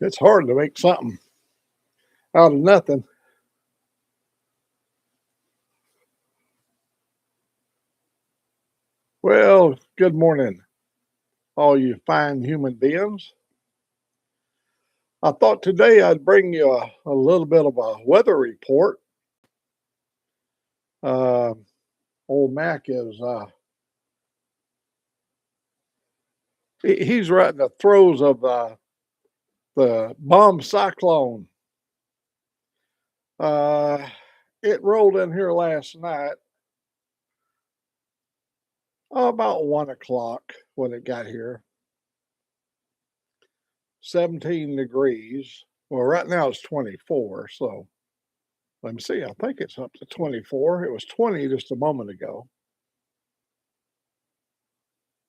It's hard to make something out of nothing. Well, good morning, all you fine human beings. I thought today I'd bring you a little bit of a weather report. Uh, Old Mac is he's right in the throes of the bomb cyclone. Uh, it rolled in here last night about 1 o'clock when it got here. 17 degrees. Well, right now it's 24. So let me see. I think it's up to 24. It was 20 just a moment ago.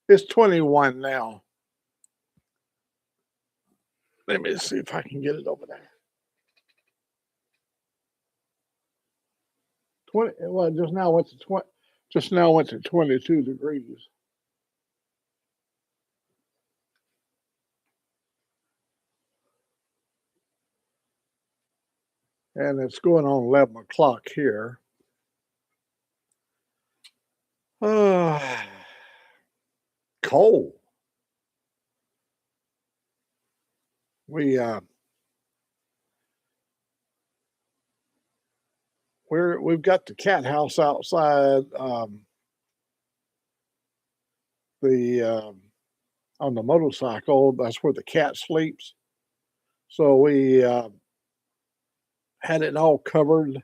It's 21 now. Let me see if I can get it over there. 20. Well, just now went to 20. Just now went to 22 degrees. And it's going on 11 o'clock here. Cold. We we've got the cat house outside. The On the motorcycle, that's where the cat sleeps. So we had it all covered,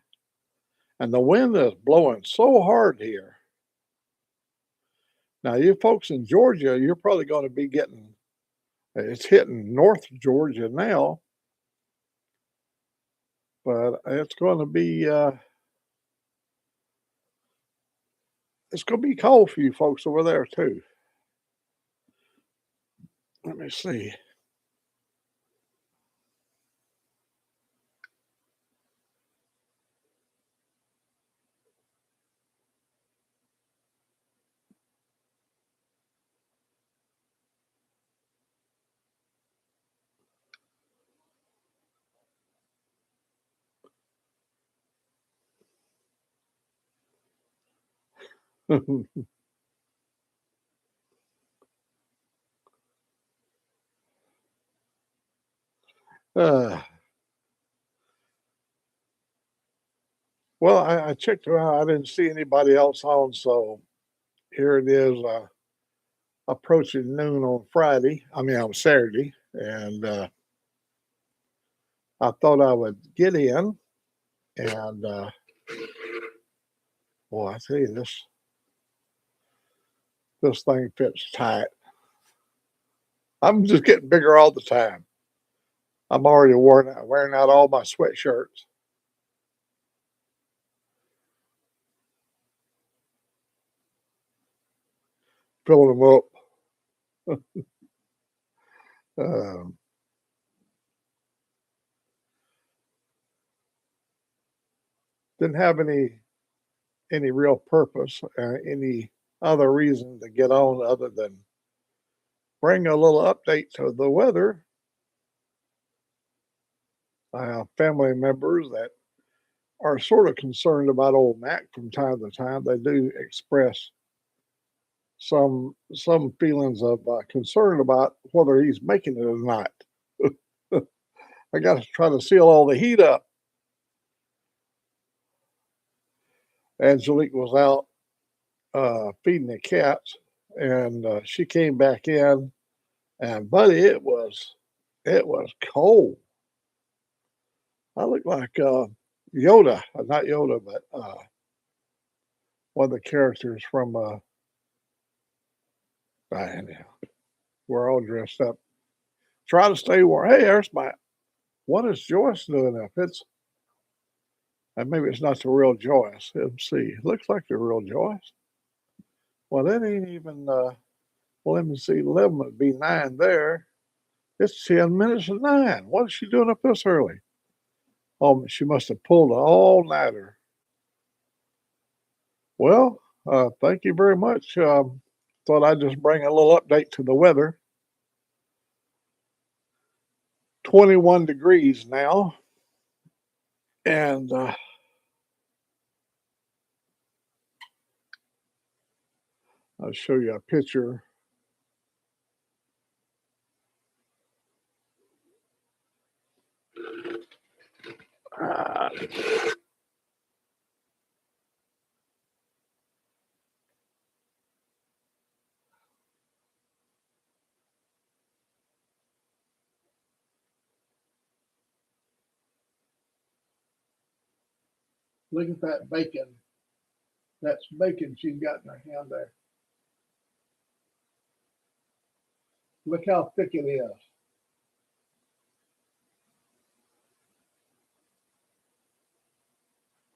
and the wind is blowing so hard here. Now, you folks in Georgia, you're probably going to be getting it's hitting North Georgia now, but it's going to be cold for you folks over there too. Let me see. uh, well, I checked around. I didn't see anybody else on, so here it is, approaching noon on Friday. I mean, on Saturday, and I thought I would get in, and boy, I tell you, this thing fits tight. I'm just getting bigger all the time. I'm already wearing out all my sweatshirts. Filling them up. Um, didn't have any real purpose, any other reason to get on other than bring a little update to the weather. I have family members that are sort of concerned about old Mac from time to time. They do express some feelings of concern about whether he's making it or not. I got to try to seal all the heat up. Angelique was out feeding the cats, and she came back in, and buddy, it was cold. I look like Yoda, not Yoda, but one of the characters from. Anyhow, we're all dressed up. Try to stay warm. Hey, there's my. What is Joyce doing up? And maybe it's not the real Joyce. Let's see. Looks like the real Joyce. Well, that ain't even. Well, let me see. 11 would be 9 there. It's 10 minutes to 9. What is she doing up this early? Oh, she must have pulled an all-nighter. Well, thank you very much. Thought I'd just bring a little update to the weather. 21 degrees now. And I'll show you a picture. Uh, Look at that bacon. That's bacon she's got in her hand there. Look how thick it is.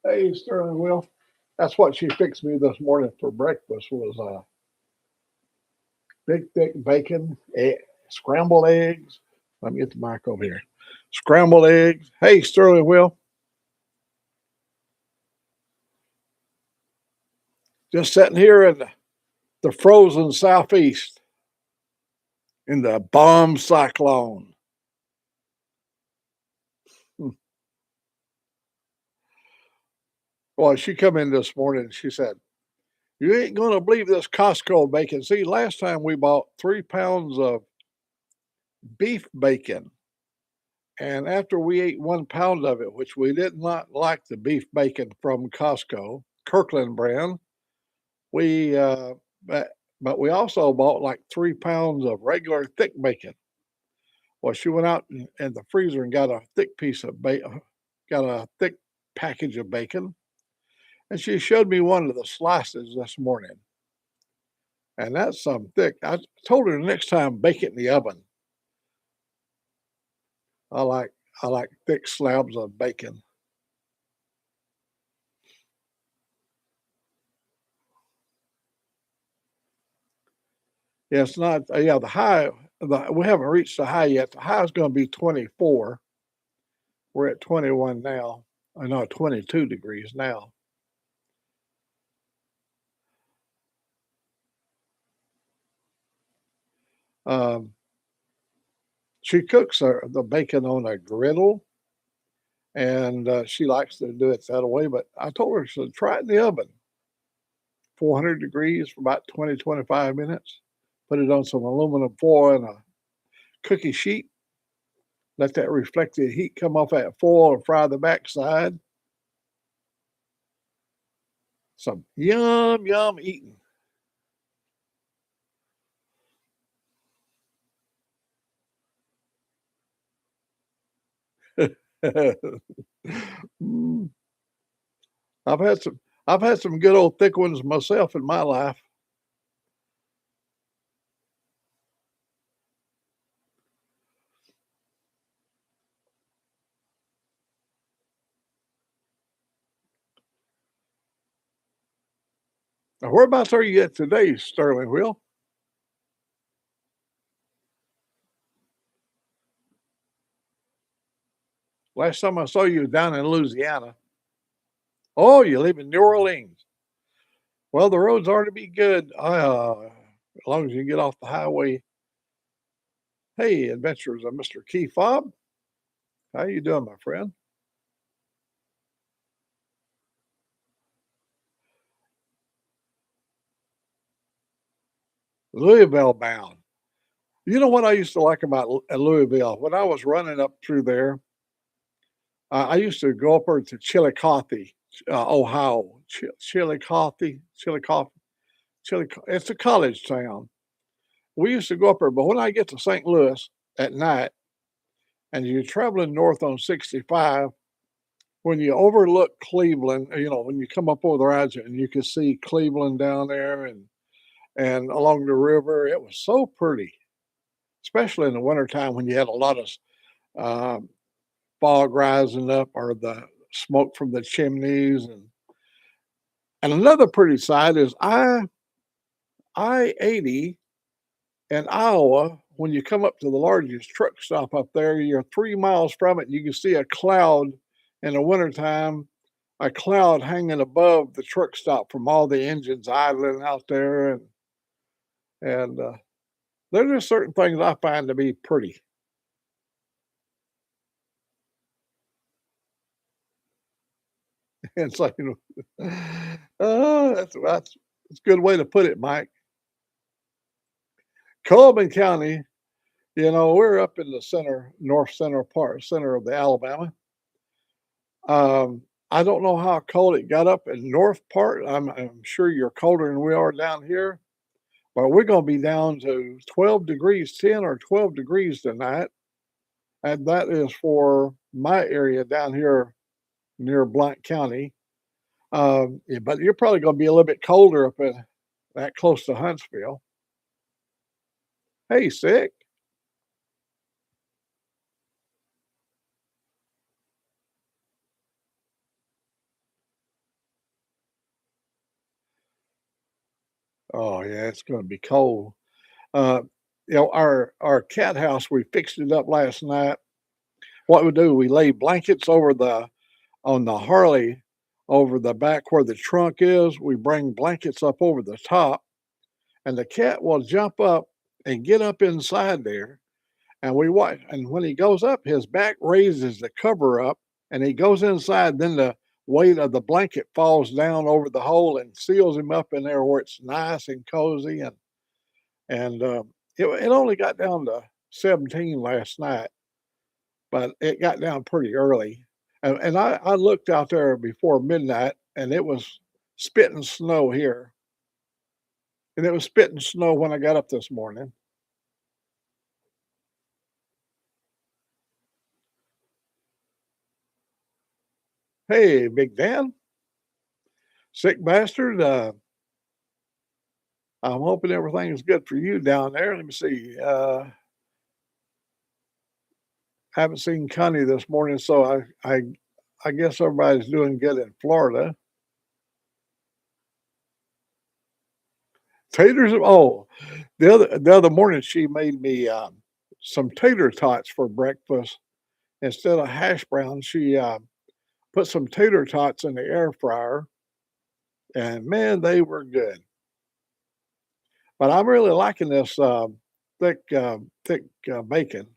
Hey, Sterling Will. That's what she fixed me this morning for breakfast was big, thick bacon, scrambled eggs. Let me get the mic over here. Scrambled eggs. Hey, Sterling Will. Just sitting here in the frozen southeast in the bomb cyclone. Well, she come in this morning and she said, "You ain't going to believe this Costco bacon. See, last time we bought 3 pounds of beef bacon. And after we ate 1 pound of it, which we did not like the beef bacon from Costco, Kirkland brand, we but we also bought like 3 pounds of regular thick bacon. Well, she went out in the freezer and got a thick piece of bacon, got a thick package of bacon, and she showed me one of the slices this morning. And that's some thick. I told her the next time bake it in the oven. I like thick slabs of bacon. Yeah, it's not. Yeah, the high. We haven't reached the high yet. The high is going to be 24. We're at 21 now. I know 22 degrees now. Um, she cooks the bacon on a griddle, and she likes to do it that way. But I told her to try it in the oven, 400 degrees for about 20, 25 minutes. Put it on some aluminum foil and a cookie sheet. Let that reflected heat come off that foil and fry the backside. Some yum eating. Mm, I've had some I've had some good old thick ones myself in my life. Now, whereabouts are you at today, Sterling Will? Last time I saw you was down in Louisiana. Oh, you live in New Orleans. Well, the roads are to be good. As long as you get off the highway. Hey, adventures of Mr. Keith Fobb. How you doing, my friend? Louisville bound. You know what I used to like about Louisville? When I was running up through there, I used to go up there to Chillicothe, Ohio. Chillicothe. It's a college town. We used to go up there, but when I get to St. Louis at night and you're traveling north on 65, when you overlook Cleveland, when you come up over the rise and you can see Cleveland down there and along the river, it was so pretty, especially in the wintertime when you had a lot of uh, fog rising up or the smoke from the chimneys. And another pretty sight is I-80 in Iowa. When you come up to the largest truck stop up there, you're 3 miles from it. And you can see a cloud in the wintertime, a cloud hanging above the truck stop from all the engines idling out there. And there's just certain things I find to be pretty. insane. That's a good way to put it, Mike. Coleman County, we're up in the north center part, center of the Alabama. I don't know how cold it got up in north part. I'm sure you're colder than we are down here, but we're going to be down to 12 degrees, 10 or 12 degrees tonight. And that is for my area down here near Blount County. Yeah, but you're probably going to be a little bit colder up in that close to Huntsville. Hey, sick. Oh yeah, it's going to be cold. Uh, our cat house, we fixed it up last night. What we do, we lay blankets over the on the Harley over the back where the trunk is. We bring blankets up over the top, and the cat will jump up and get up inside there. And we watch, and when he goes up, his back raises the cover up, and he goes inside. Then the weight of the blanket falls down over the hole and seals him up in there where it's nice and cozy. And it only got down to 17 last night, but it got down pretty early. And I looked out there before midnight, and it was spitting snow here, and it was spitting snow when I got up this morning. Hey, Big Dan, sick bastard. I'm hoping everything's good for you down there. Let me see. Haven't seen Connie this morning, so I guess everybody's doing good in Florida. Taters. Oh, the other morning she made me some tater tots for breakfast instead of hash browns. She put some tater tots in the air fryer, and man, they were good. But I'm really liking this thick bacon.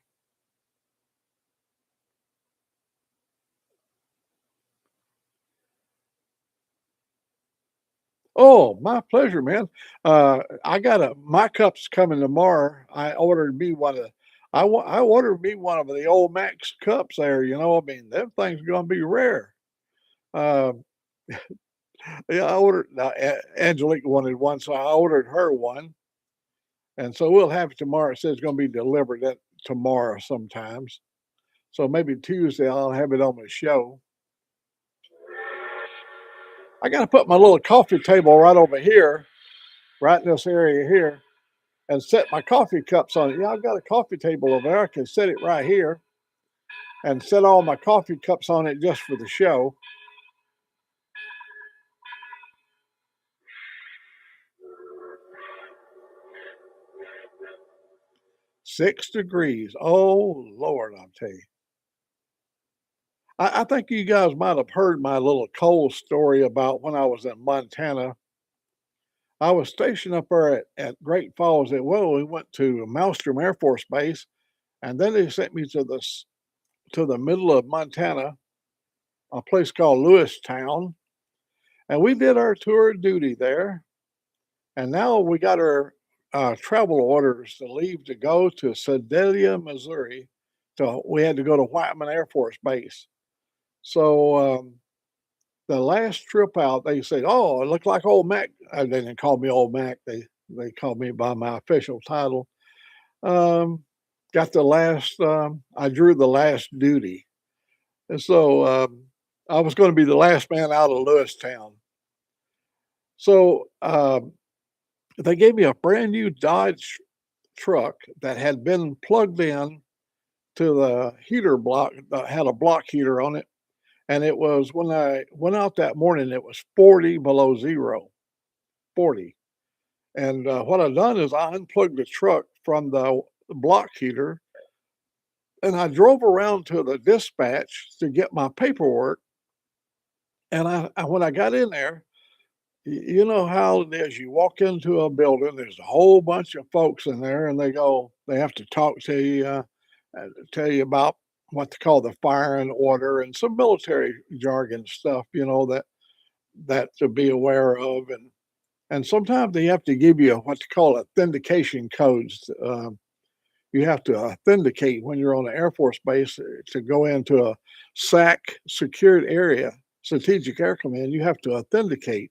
Oh, my pleasure, man. I got my cup's coming tomorrow. I ordered me one of the old Max cups there. I mean, them things gonna be rare. Uh, yeah, I ordered. Angelique wanted one, so I ordered her one, and so we'll have it tomorrow. It says it's gonna be delivered tomorrow sometimes. So maybe Tuesday I'll have it on the show. I got to put my little coffee table right over here, right in this area here, and set my coffee cups on it. Yeah, I've got a coffee table over there. I can set it right here and set all my coffee cups on it just for the show. 6 degrees. Oh, Lord, I'll tell you. I think you guys might have heard my little cold story about when I was in Montana. I was stationed up there at Great Falls. We went to Malmstrom Air Force Base, and then they sent me to the middle of Montana, a place called Lewistown, and we did our tour of duty there. And now we got our travel orders to leave to go to Sedalia, Missouri. So we had to go to Whiteman Air Force Base. So the last trip out, they said, "Oh, it looked like Old Mac." They didn't call me Old Mac. They called me by my official title. Um, got the last. I drew the last duty, and so I was going to be the last man out of Lewistown. So they gave me a brand new Dodge truck that had been plugged in to the heater block that had a block heater on it. And it was when I went out that morning, it was 40 below zero, 40. And what I've done is I unplugged the truck from the block heater and I drove around to the dispatch to get my paperwork. And when I got in there, you know how it is. You walk into a building, there's a whole bunch of folks in there, and they have to talk to you, tell you about what they call the firing order and some military jargon stuff, that to be aware of, and sometimes they have to give you what they call authentication codes. You have to authenticate when you're on an Air Force base to go into a SAC secured area, Strategic Air Command. You have to authenticate,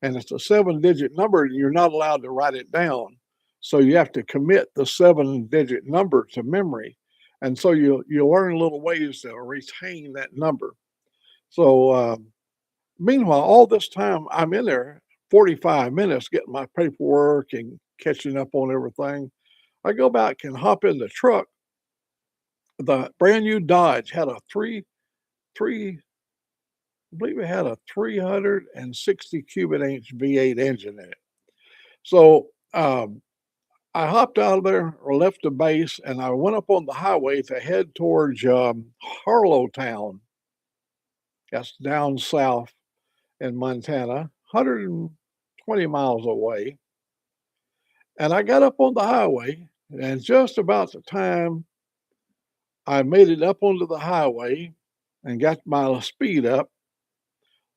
and it's a 7-digit number, and you're not allowed to write it down. So you have to commit the 7-digit number to memory, and so you learn little ways to retain that number. So meanwhile, all this time I'm in there 45 minutes getting my paperwork and catching up on everything. I go back and hop in the truck. The brand new Dodge had a three I believe it had a 360 cubic inch V8 engine in it. So I hopped out of there or left the base, and I went up on the highway to head towards Harlowtown. That's down south in Montana, 120 miles away. And I got up on the highway, and just about the time I made it up onto the highway and got my speed up,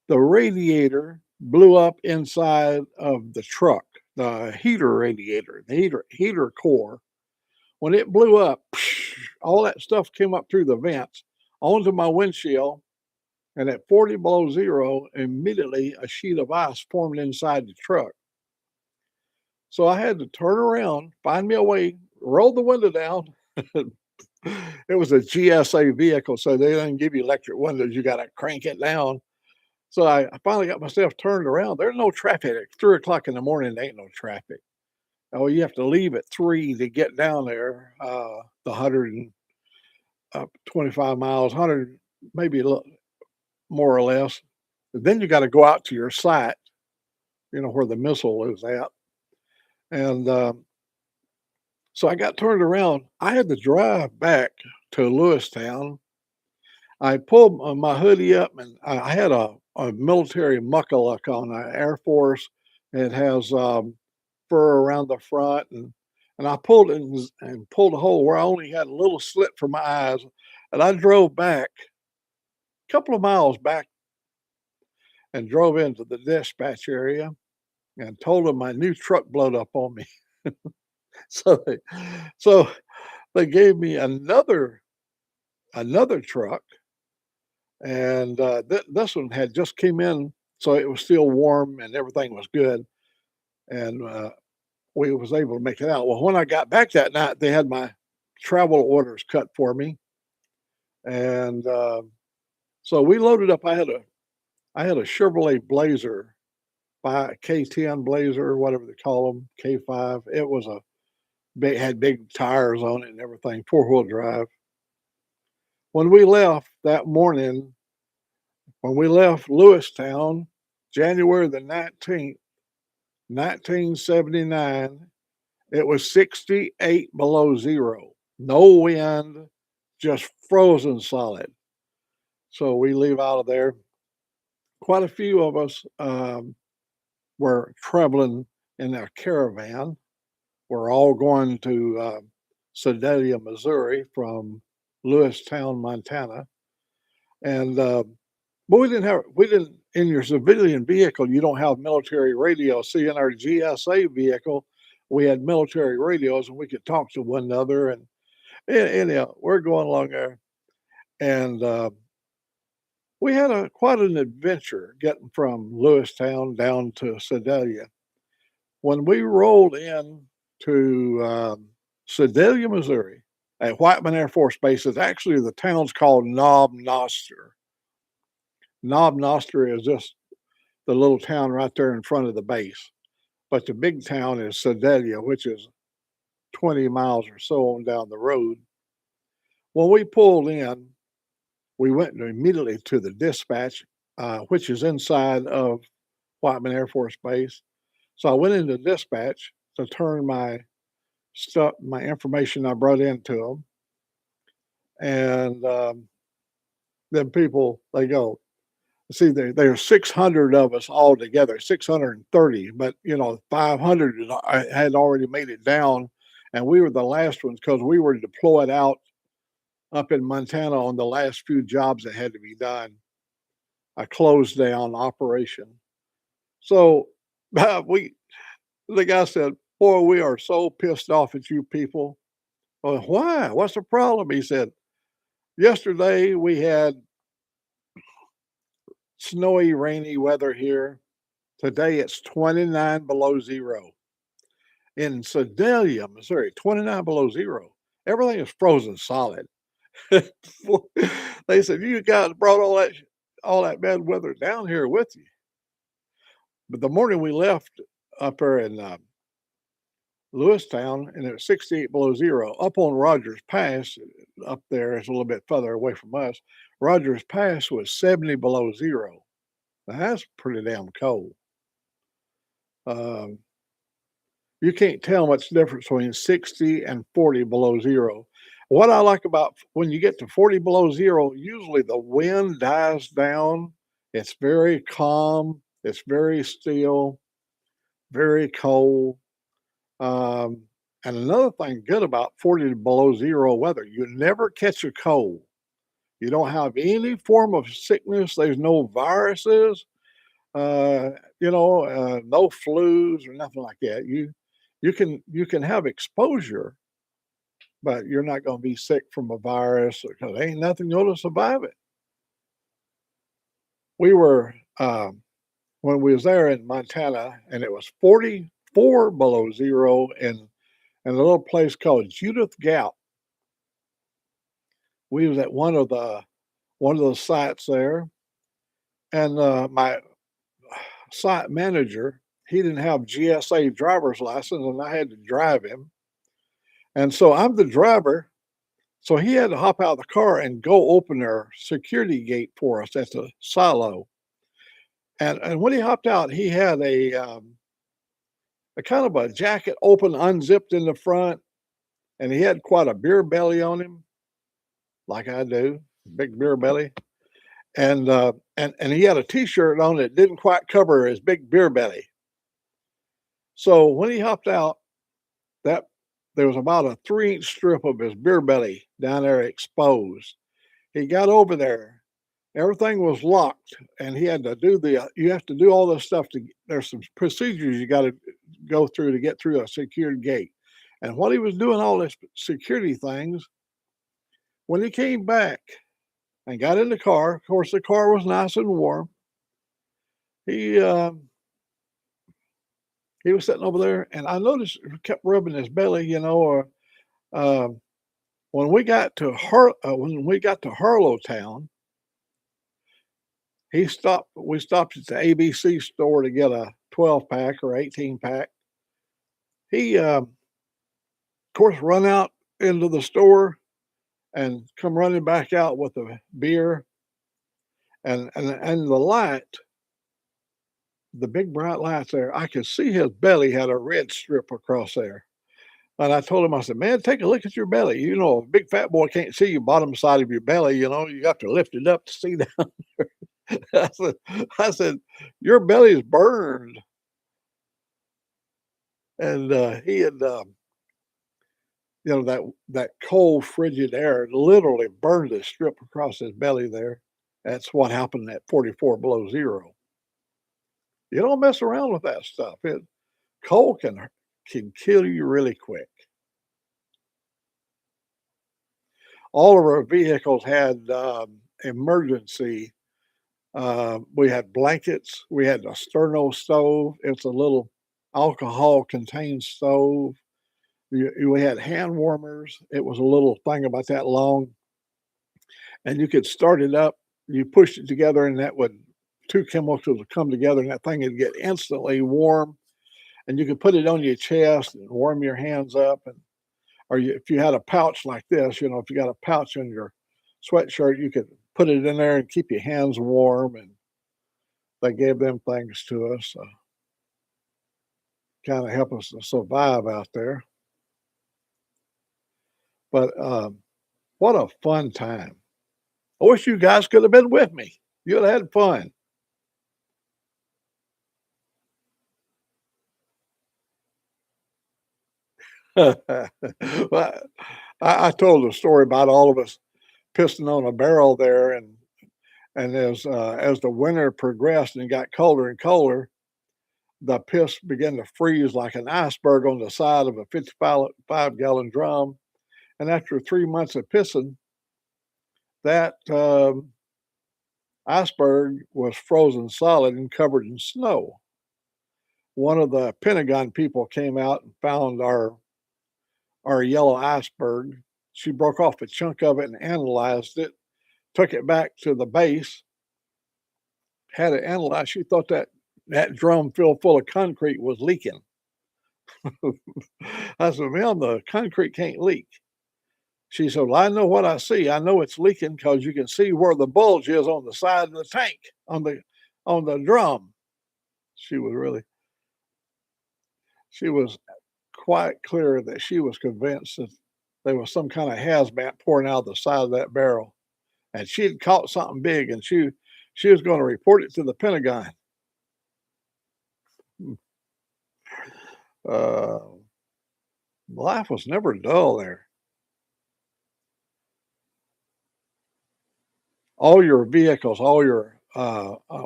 the radiator blew up inside of the truck, the heater radiator, the heater core. When it blew up, all that stuff came up through the vents onto my windshield. And at 40 below zero, immediately a sheet of ice formed inside the truck. So I had to turn around, find me a way, roll the window down. It was a GSA vehicle, so they didn't give you electric windows. You got to crank it down. So I finally got myself turned around. There's no traffic at 3 o'clock in the morning. There ain't no traffic. Oh, you have to leave at 3 to get down there. The 125 miles, 100, maybe a little more or less. But then you got to go out to your site, where the missile is at. And so I got turned around. I had to drive back to Lewistown. I pulled my hoodie up, and I had a military muckaluck on, an Air Force. It has fur around the front, and I pulled it and pulled a hole where I only had a little slit for my eyes. And I drove back a couple of miles back and drove into the dispatch area and told them my new truck blowed up on me. so, they, so they gave me another truck, and this one had just came in, so it was still warm and everything was good, and we was able to make it out. Well, when I got back that night, they had my travel orders cut for me, and so we loaded up. I had a Chevrolet Blazer, by K10 Blazer, whatever they call them, K5. It was had big tires on it and everything, 4-wheel drive. When we left that morning, when we left Lewistown, January the 19th, 1979, it was 68 below zero. No wind, just frozen solid. So we leave out of there. Quite a few of us were traveling in a caravan. We're all going to Sedalia, Missouri from Lewistown, Montana. And but we didn't in your civilian vehicle, you don't have military radio. See, in our GSA vehicle, we had military radios and we could talk to one another. And anyhow, we're going along there. And we had quite an adventure getting from Lewistown down to Sedalia. When we rolled in to Sedalia, Missouri, at Whiteman Air Force Base, is actually the town's called Knob Noster. Knob Noster is just the little town right there in front of the base. But the big town is Sedalia, which is 20 miles or so on down the road. When we pulled in, we went immediately to the dispatch, which is inside of Whiteman Air Force Base. So I went into dispatch to turn my information I brought into them. And then people, they go, see, there's 600 of us all together, 630, but 500 had already made it down, and we were the last ones because we were deployed out up in Montana on the last few jobs that had to be done. a closed down operation. So we the guy said, "Boy, we are so pissed off at you people." Well, why? What's the problem? He said, "Yesterday we had snowy, rainy weather here. Today it's 29 below zero. In Sedalia, Missouri, 29 below zero. Everything is frozen solid." They said, "You guys brought all that bad weather down here with you." But the morning we left up there in Lewistown, and it was 68 below zero. Up on Rogers Pass, up there, it's a little bit further away from us. Rogers Pass was 70 below zero. Now, that's pretty damn cold. Um, you can't tell much difference between 60 and 40 below zero. What I like about when you get to 40 below zero, usually the wind dies down. It's very calm. It's very still, very cold. Um, and another thing good about 40 below zero weather, you never catch a cold. You don't have any form of sickness. There's no viruses, uh, no flus or nothing like that. You can have exposure, but you're not going to be sick from a virus because there ain't nothing going to survive it. We were when we was there in Montana, and it was 44 below zero in a little place called Judith Gap. We was at one of the sites there, and my site manager, he didn't have GSA driver's license, and I had to drive him. And so I'm the driver, so he had to hop out of the car and go open their security gate for us at the silo. And when he hopped out, he had a kind of a jacket open, unzipped in the front, and he had quite a beer belly on him, like I do, big beer belly. And he had a T-shirt on that didn't quite cover his big beer belly. So when he hopped out, that there was about a 3-inch strip of his beer belly down there exposed. He got over there, everything was locked, and he had to do you have to do all this stuff there's some procedures you got to go through to get through a secured gate. And while he was doing all this security things, when he came back and got in the car, of course the car was nice and warm. He he was sitting over there, and I noticed he kept rubbing his belly, or uh, when we got to Harlow Town, we stopped at the ABC store to get a 12-pack or 18-pack. He of course run out into the store and come running back out with a beer, and the light, the big bright lights there, I could see his belly had a red strip across there. And I told him, I said, "Man, take a look at your belly. A big fat boy can't see your bottom side of your belly. You have to lift it up to see down." I said, I said, "Your belly is burned." And he had, that cold, frigid air literally burned a strip across his belly there. That's what happened at 44 below zero. You don't mess around with that stuff. Cold can kill you really quick. All of our vehicles had emergency. We had blankets. We had a sterno stove. It's a little alcohol-contained stove. We had hand warmers. It was a little thing about that long, and you could start it up. You pushed it together, and two chemicals would come together, and that thing would get instantly warm. And you could put it on your chest and warm your hands up, if you had a pouch like this, if you got a pouch in your sweatshirt, you could put it in there and keep your hands warm. And they gave them things to us, kind of help us to survive out there. But what a fun time. I wish you guys could have been with me. You'd have had fun. Well, I told a story about all of us pisting on a barrel there, and And as the winter progressed and got colder and colder, the piss began to freeze like an iceberg on the side of a 55-gallon drum. And after 3 months of pissing, that iceberg was frozen solid and covered in snow. One of the Pentagon people came out and found our yellow iceberg. She broke off a chunk of it and analyzed it, took it back to the base, had it analyzed. She thought that drum filled full of concrete was leaking. I said, "Ma'am, the concrete can't leak." She said, "Well, I know what I see. I know it's leaking because you can see where the bulge is on the side of the tank on the drum." She was really she was quite clear that she was convinced that there was some kind of hazmat pouring out of the side of that barrel, and she had caught something big, and she was going to report it to the Pentagon. Uh, Life was never dull there. All your vehicles, all your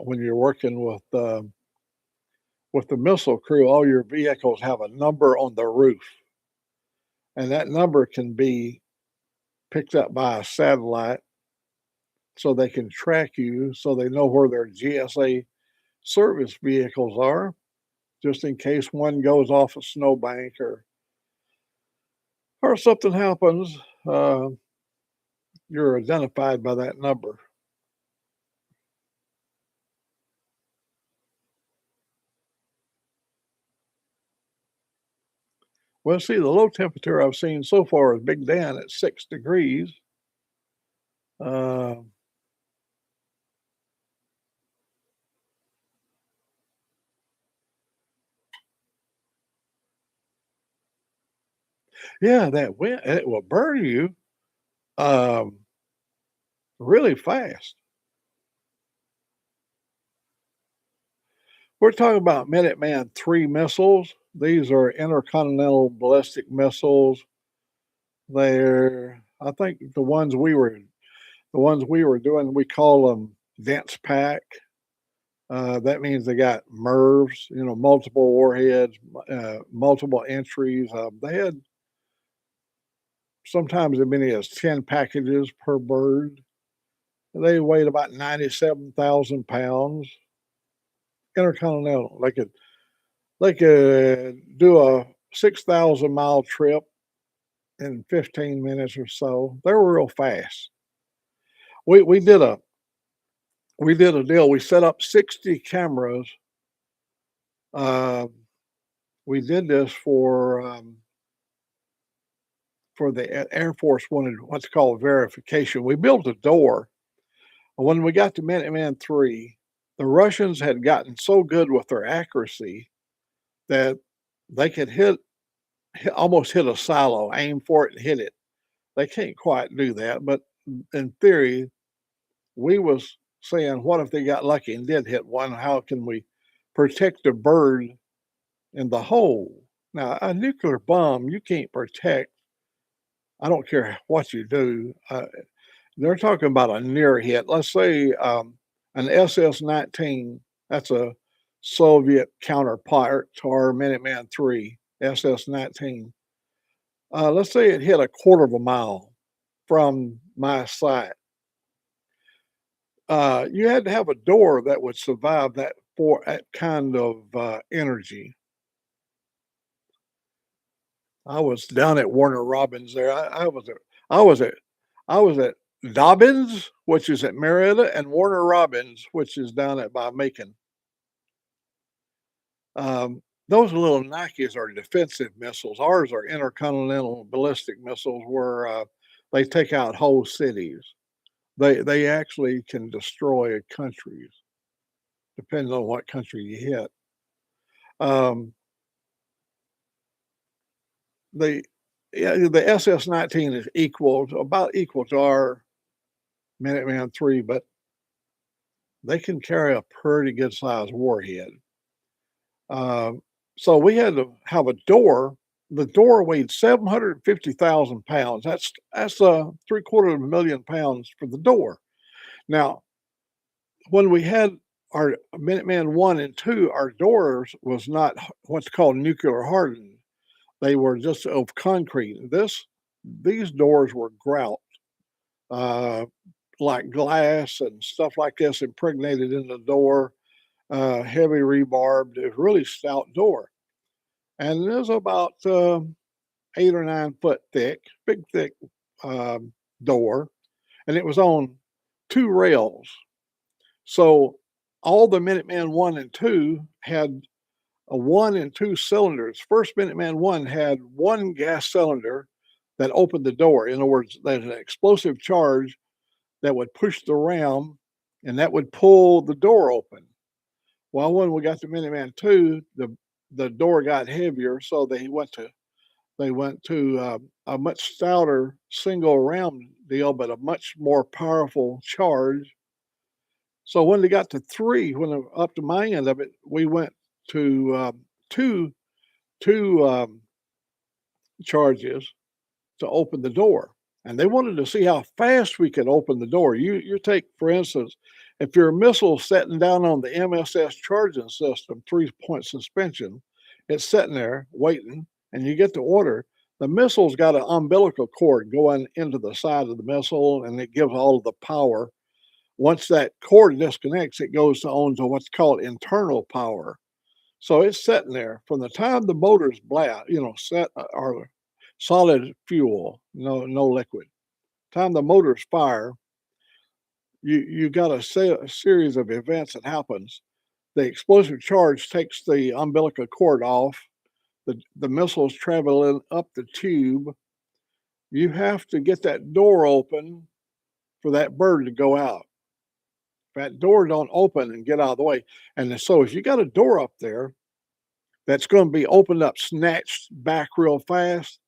when you're working with the missile crew, all your vehicles have a number on the roof, and that number can be picked up by a satellite so they can track you, so they know where their GSA service vehicles are, just in case one goes off a snowbank or something happens. You're identified by that number. Well, see, the low temperature I've seen so far is Big Dan at 6 degrees. Uh, yeah, that wind, it will burn you um, really fast. We're talking about Minuteman III missiles. These are intercontinental ballistic missiles. I think the ones we were doing, we call them dense pack. That means they got MIRVs, multiple warheads, multiple entries. They had sometimes as many as 10 packages per bird. They weighed about 97,000 pounds. Intercontinental. They could do a 6,000-mile trip in 15 minutes or so. They were real fast. We we did a we did a deal. We set up 60 cameras. Uh, we did this for the Air Force wanted what's called verification. We built a door. When we got to Minuteman III, the Russians had gotten so good with their accuracy that they could almost hit a silo, aim for it and hit it. They can't quite do that, but in theory, we was saying, what if they got lucky and did hit one? How can we protect a bird in the hole? Now, a nuclear bomb, you can't protect. I don't care what you do. They're talking about a near hit. Let's say an SS-19. That's a Soviet counterpart to our Minuteman III, SS-19. Let's say it hit a quarter of a mile from my site. You had to have a door that would survive that for that kind of energy. I was down at Warner Robins there. I was at I was at Dobbins, which is at Marietta, and Warner Robins, which is down at by Macon. Those little Nikes are defensive missiles. Ours are intercontinental ballistic missiles where they take out whole cities. They actually can destroy countries, depending on what country you hit. Um, the the SS-19 is about equal to our Minuteman III, but they can carry a pretty good sized warhead. Um, so we had to have a door. The door weighed 750,000 pounds. That's 3/4 of a million pounds for the door. Now, when we had our Minuteman 1 and 2, our doors was not what's called nuclear hardened. They were just of concrete. These doors were grout, uh, like glass and stuff like this impregnated in the door, heavy rebarbed. It was really stout door. And it was about 8 or 9 foot thick, big, thick um, door. And it was on 2 rails. So all the Minuteman 1 and 2 had a 1 and 2 cylinders. First Minuteman 1 had one gas cylinder that opened the door. In other words, there's an explosive charge that would push the ram and that would pull the door open. Well, when we got to Minuteman 2, the door got heavier, so they went to a much stouter single ram deal, but a much more powerful charge. So when they got to 3, up to my end of it, we went to two charges to open the door. And they wanted to see how fast we could open the door. You take, for instance, if your missile sitting down on the MSS charging system, 3-point suspension, it's sitting there waiting, and you get the order. The missile's got an umbilical cord going into the side of the missile, and it gives all of the power. Once that cord disconnects, it goes on to what's called internal power. So it's sitting there from the time the motor's blast, set or solid fuel, no liquid. Time the motors fire, you got a series of events that happens. The explosive charge takes the umbilical cord off. The missile's traveling up the tube. You have to get that door open for that bird to go out. That door don't open and get out of the way. And so if you got a door up there that's going to be opened up, snatched back real fast,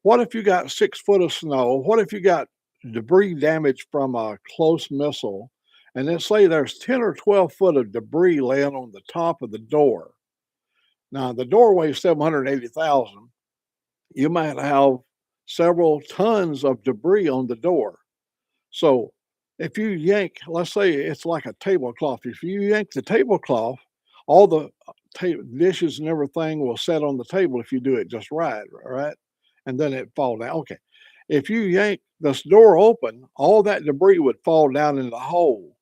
what if you got 6 foot of snow? What if you got debris damage from a close missile? And let's say there's 10 or 12 foot of debris laying on the top of the door. Now, the door weighs 780,000. You might have several tons of debris on the door. So if you yank, let's say it's like a tablecloth. If you yank the tablecloth, all the dishes and everything will set on the table if you do it just right? And then it fall down. Okay. If you yank this door open, all that debris would fall down in the hole.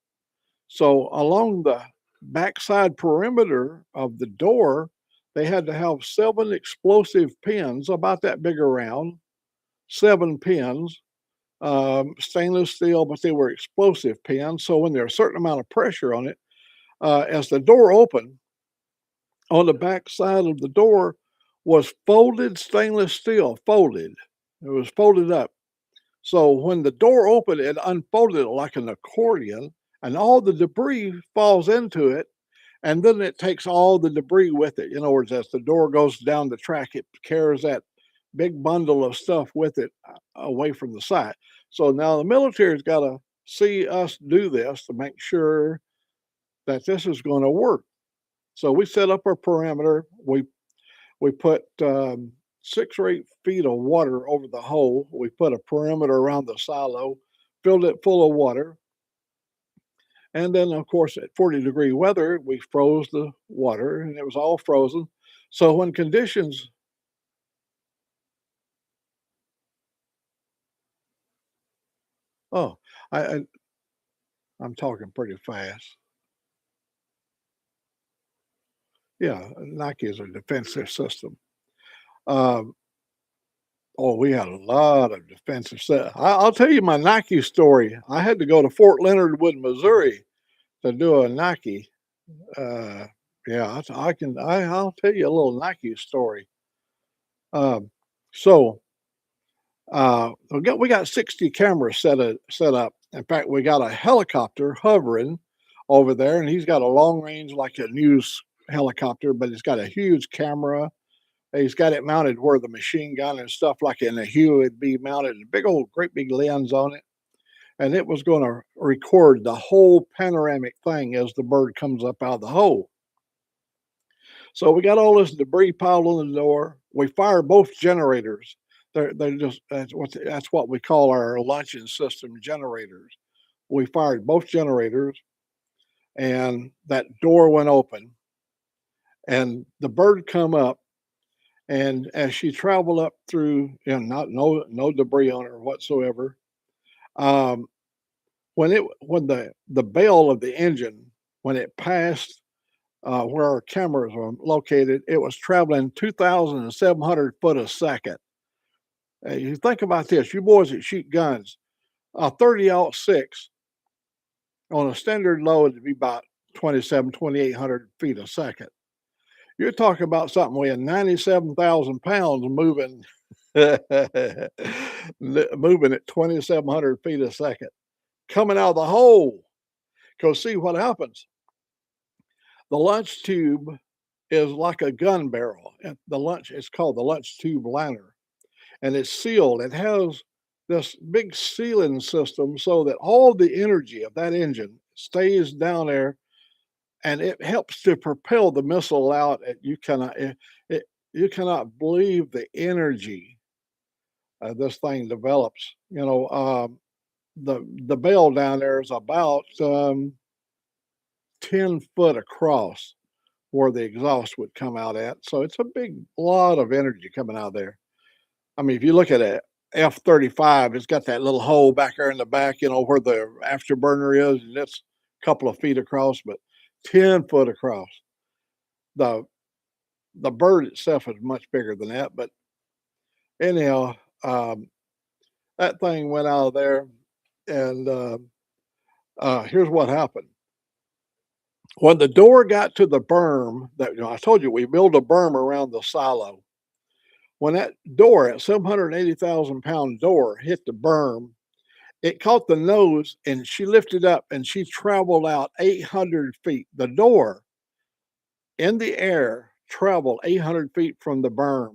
So along the backside perimeter of the door, they had to have 7 explosive pins, about that big around, 7 pins, stainless steel, but they were explosive pins. So when there's a certain amount of pressure on it, as the door opened, on the back side of the door was folded stainless steel, folded. It was folded up. So when the door opened, it unfolded it like an accordion, and all the debris falls into it, and then it takes all the debris with it. In other words, as the door goes down the track, it carries that big bundle of stuff with it away from the side. So now the military's got to see us do this to make sure that this is going to work. So we set up our perimeter. We put 6 or 8 feet of water over the hole. We put a perimeter around the silo, filled it full of water. And then, of course, at 40-degree weather, we froze the water, and it was all frozen. So when conditions... Oh, I'm talking pretty fast. Yeah, Nike is a defensive system. Um, we had a lot of defensive stuff. I'll tell you my Nike story. I had to go to Fort Leonard Wood, Missouri, to do a Nike. Yeah, I'll tell you a little Nike story. Um, so we got 60 cameras set up. In fact, we got a helicopter hovering over there, and he's got a long range, like a news helicopter, but it's got a huge camera. He's got it mounted where the machine gun and stuff like in a Hue would be mounted, a great big lens on it. And it was going to record the whole panoramic thing as the bird comes up out of the hole. So we got all this debris piled on the door. We fire both generators. They're just that's what we call our launching system generators. We fired both generators. and that door went open, and the bird come up, and as she traveled up through, not no debris on her whatsoever. Um, when the bell of the engine, when it passed where our cameras are located, it was traveling 2,700 foot a second. You think about this, you boys that shoot guns, a 30-06 on a standard load would be about 2,800 feet a second. You're talking about something weighing 97,000 pounds moving, moving at 2,700 feet a second, coming out of the hole. Because see what happens. The lunch tube is like a gun barrel. And it's called the lunch tube liner, and it's sealed. It has this big sealing system so that all the energy of that engine stays down there, and it helps to propel the missile out. You cannot believe the energy this thing develops. The bell down there is about 10 foot across where the exhaust would come out at. So it's a big lot of energy coming out there. I mean, if you look at a F-35, it's got that little hole back there in the back, where the afterburner is, and it's a couple of feet across, but 10 foot across. The the bird itself is much bigger than that, but anyhow, that thing went out of there, and here's what happened. When the door got to the berm, that I told you we built a berm around the silo. When that door, at 780,000 pound door, hit the berm, it caught the nose, and she lifted up, and she traveled out 800 feet. The door in the air traveled 800 feet from the berm.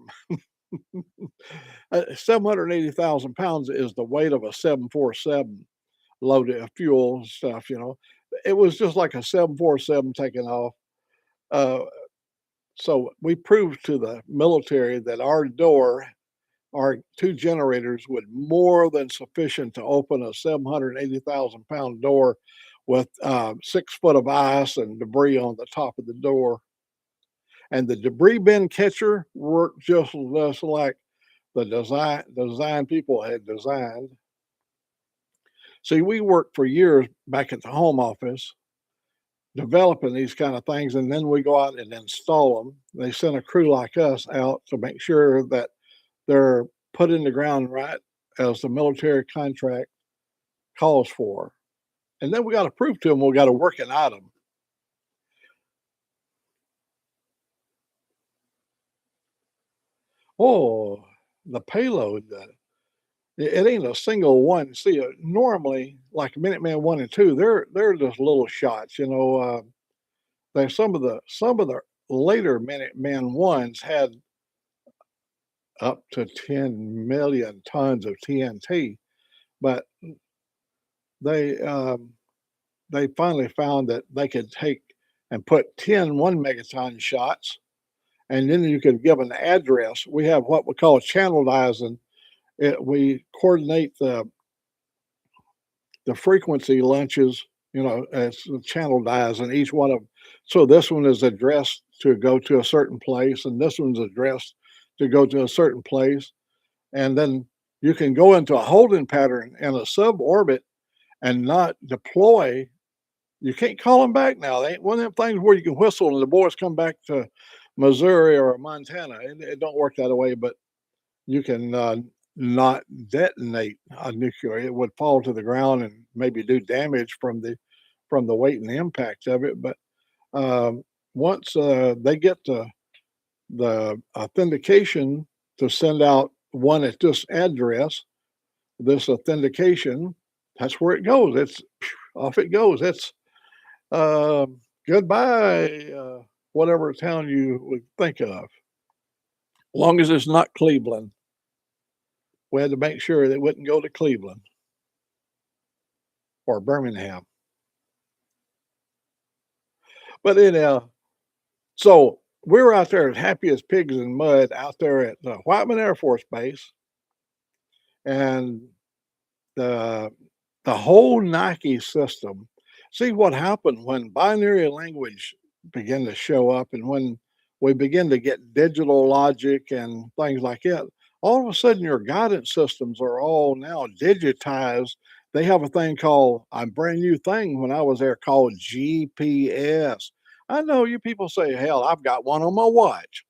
780,000 pounds is the weight of a 747 loaded of fuel and stuff. It was just like a 747 taking off. Uh, so we proved to the military that our two generators would more than sufficient to open a 780,000 pound door with 6 foot of ice and debris on the top of the door. And the debris bin catcher worked just like the design people had designed. See, we worked for years back at the home office developing these kind of things, and then we go out and install them. They send a crew like us out to make sure that they're put in the ground right as the military contract calls for. And then we got to prove to them we got a working item. Oh, the payload. It ain't a single one. See, normally, like Minuteman 1 and 2, they're just little shots. There's some of the later Minuteman ones had up to 10 million tons of TNT, but they they finally found that they could take and put 10 1 megaton shots, and then you could give an address. We have what we call channel dicing. We coordinate the frequency lunches, as the channel dies in each one of them. So this one is addressed to go to a certain place, and this one's addressed to go to a certain place. And then you can go into a holding pattern in a suborbit and not deploy. You can't call them back now. They ain't one of them things where you can whistle and the boys come back to Missouri or Montana. It don't work that way, but you can not detonate a nuclear. It would fall to the ground and maybe do damage from the weight and the impact of it. But once they get the authentication to send out one at this address, this authentication, that's where it goes. It's off it goes. It's goodbye, whatever town you would think of. Long as it's not Cleveland. We had to make sure that it wouldn't go to Cleveland or Birmingham. But anyhow, so we were out there as happy as pigs in mud out there at the Whiteman Air Force Base, and the whole Nike system. See what happened when binary language began to show up and when we begin to get digital logic and things like that. All of a sudden, your guidance systems are all now digitized. They have a thing called a brand new thing when I was there called GPS. I know you people say, hell, I've got one on my watch.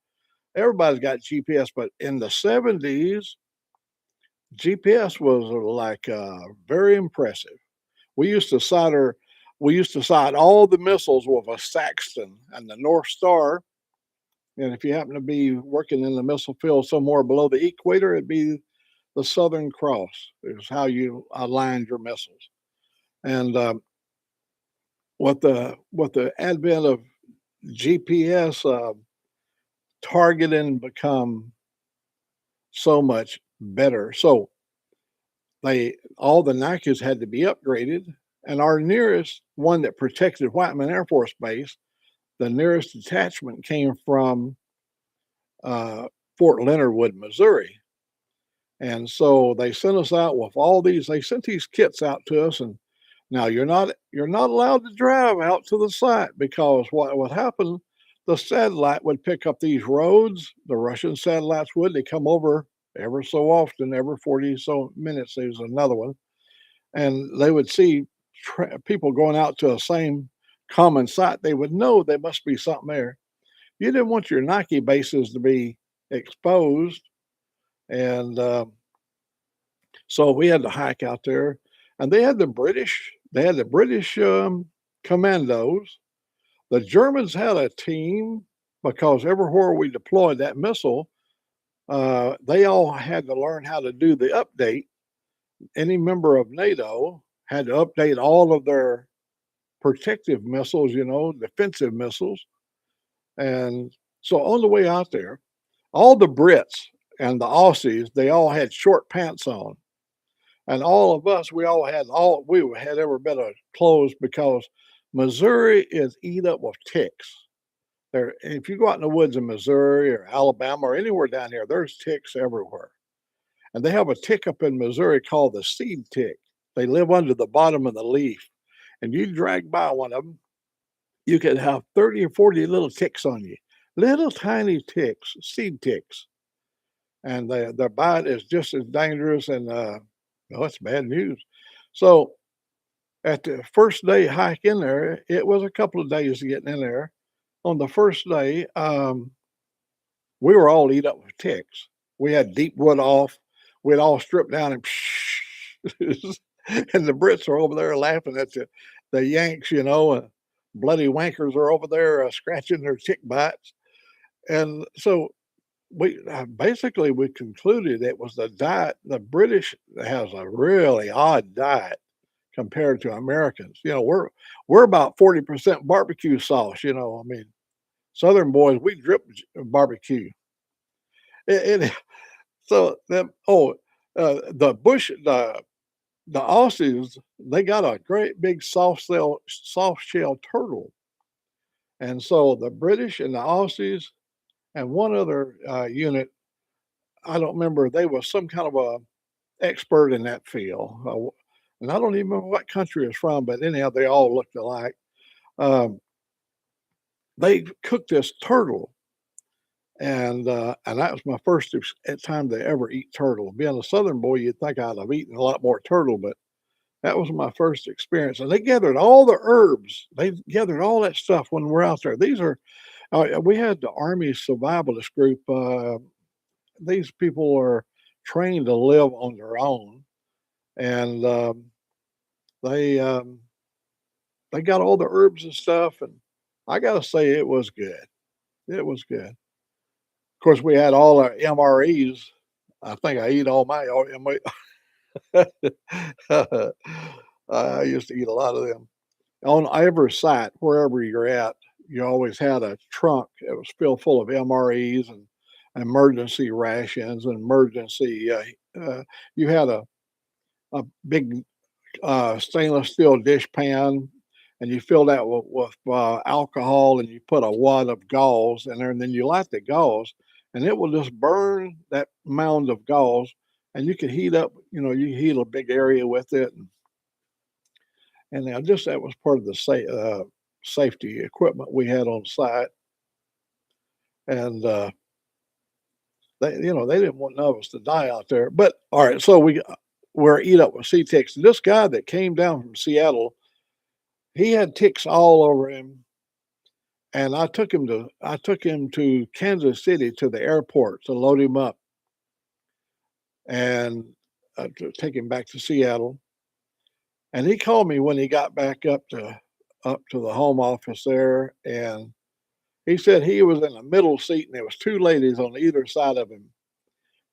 Everybody's got GPS, but in the 70s, GPS was like very impressive. We used to solder, we used to sight all the missiles with a Saxton and the North Star. And if you happen to be working in the missile field somewhere below the equator, it'd be the Southern Cross. Is how you aligned your missiles. And with the advent of GPS, targeting become so much better. So they all the Nikes had to be upgraded, and our nearest one that protected Whiteman Air Force Base, the nearest detachment came from uh, Fort Leonard Wood, Missouri. And so they sent us out with all these. They sent these kits out to us, and now you're not allowed to drive out to the site because what would happen, the satellite would pick up these roads. The Russian satellites would. They come over ever so often, every 40 so minutes. There's another one, and they would see people going out to a same common site. They would know there must be something there. You didn't want your Nike bases to be exposed, and so we had to hike out there, and they had the British. They had the British commandos. The Germans had a team because everywhere we deployed that missile, they all had to learn how to do the update. Any member of NATO had to update all of their protective missiles, defensive missiles. And so on the way out there, all the Brits and the Aussies, they all had short pants on. And all of us, we had every bit of clothes because Missouri is eat up with ticks. There, if you go out in the woods in Missouri or Alabama or anywhere down here, there's ticks everywhere. And they have a tick up in Missouri called the seed tick. They live under the bottom of the leaf. And you drag by one of them, you could have 30 or 40 little ticks on you. Little tiny ticks, seed ticks. And their bite is just as dangerous and it's bad news. So at the first day hike in there, it was a couple of days getting in there. On the first day, we were all eat up with ticks. We had deep wood off. We'd all stripped down and and the Brits are over there laughing at the Yanks, bloody wankers are over there scratching their tick bites. And so we concluded it was the diet. The British has a really odd diet compared to Americans. We're about 40% barbecue sauce. I mean, Southern boys, we drip barbecue. It so them the Aussies, they got a great big soft shell turtle, and so the British and the Aussies and one other unit, I don't remember, they was some kind of a expert in that field, and I don't even remember what country it's from, but anyhow, they all looked alike. Um, they cooked this turtle, and that was my first time to ever eat turtle. Being a Southern boy, you'd think I'd have eaten a lot more turtle, but that was my first experience. And they gathered all the herbs. They gathered all that stuff when we're out there. We had the Army Survivalist Group. These people are trained to live on their own, and they they got all the herbs and stuff. And I got to say, it was good. It was good. Of course, we had all our MREs. I think I eat all my I used to eat a lot of them. On every site, wherever you're at, you always had a trunk. It was filled full of MREs and emergency rations and emergency. You had a big stainless steel dish pan, and you fill that with alcohol, and you put a wad of gauze in there, and then you light the gauze, and it will just burn that mound of gauze, and you can heat up. You heat a big area with it, and now just that was part of the safety equipment we had on site, and they didn't want none of us to die out there. But all right, so we're eat up with sea ticks. This guy that came down from Seattle, he had ticks all over him, and I took him to Kansas City to the airport to load him up and to take him back to Seattle. And he called me when he got back up to the home office there, and he said he was in the middle seat and there was two ladies on either side of him,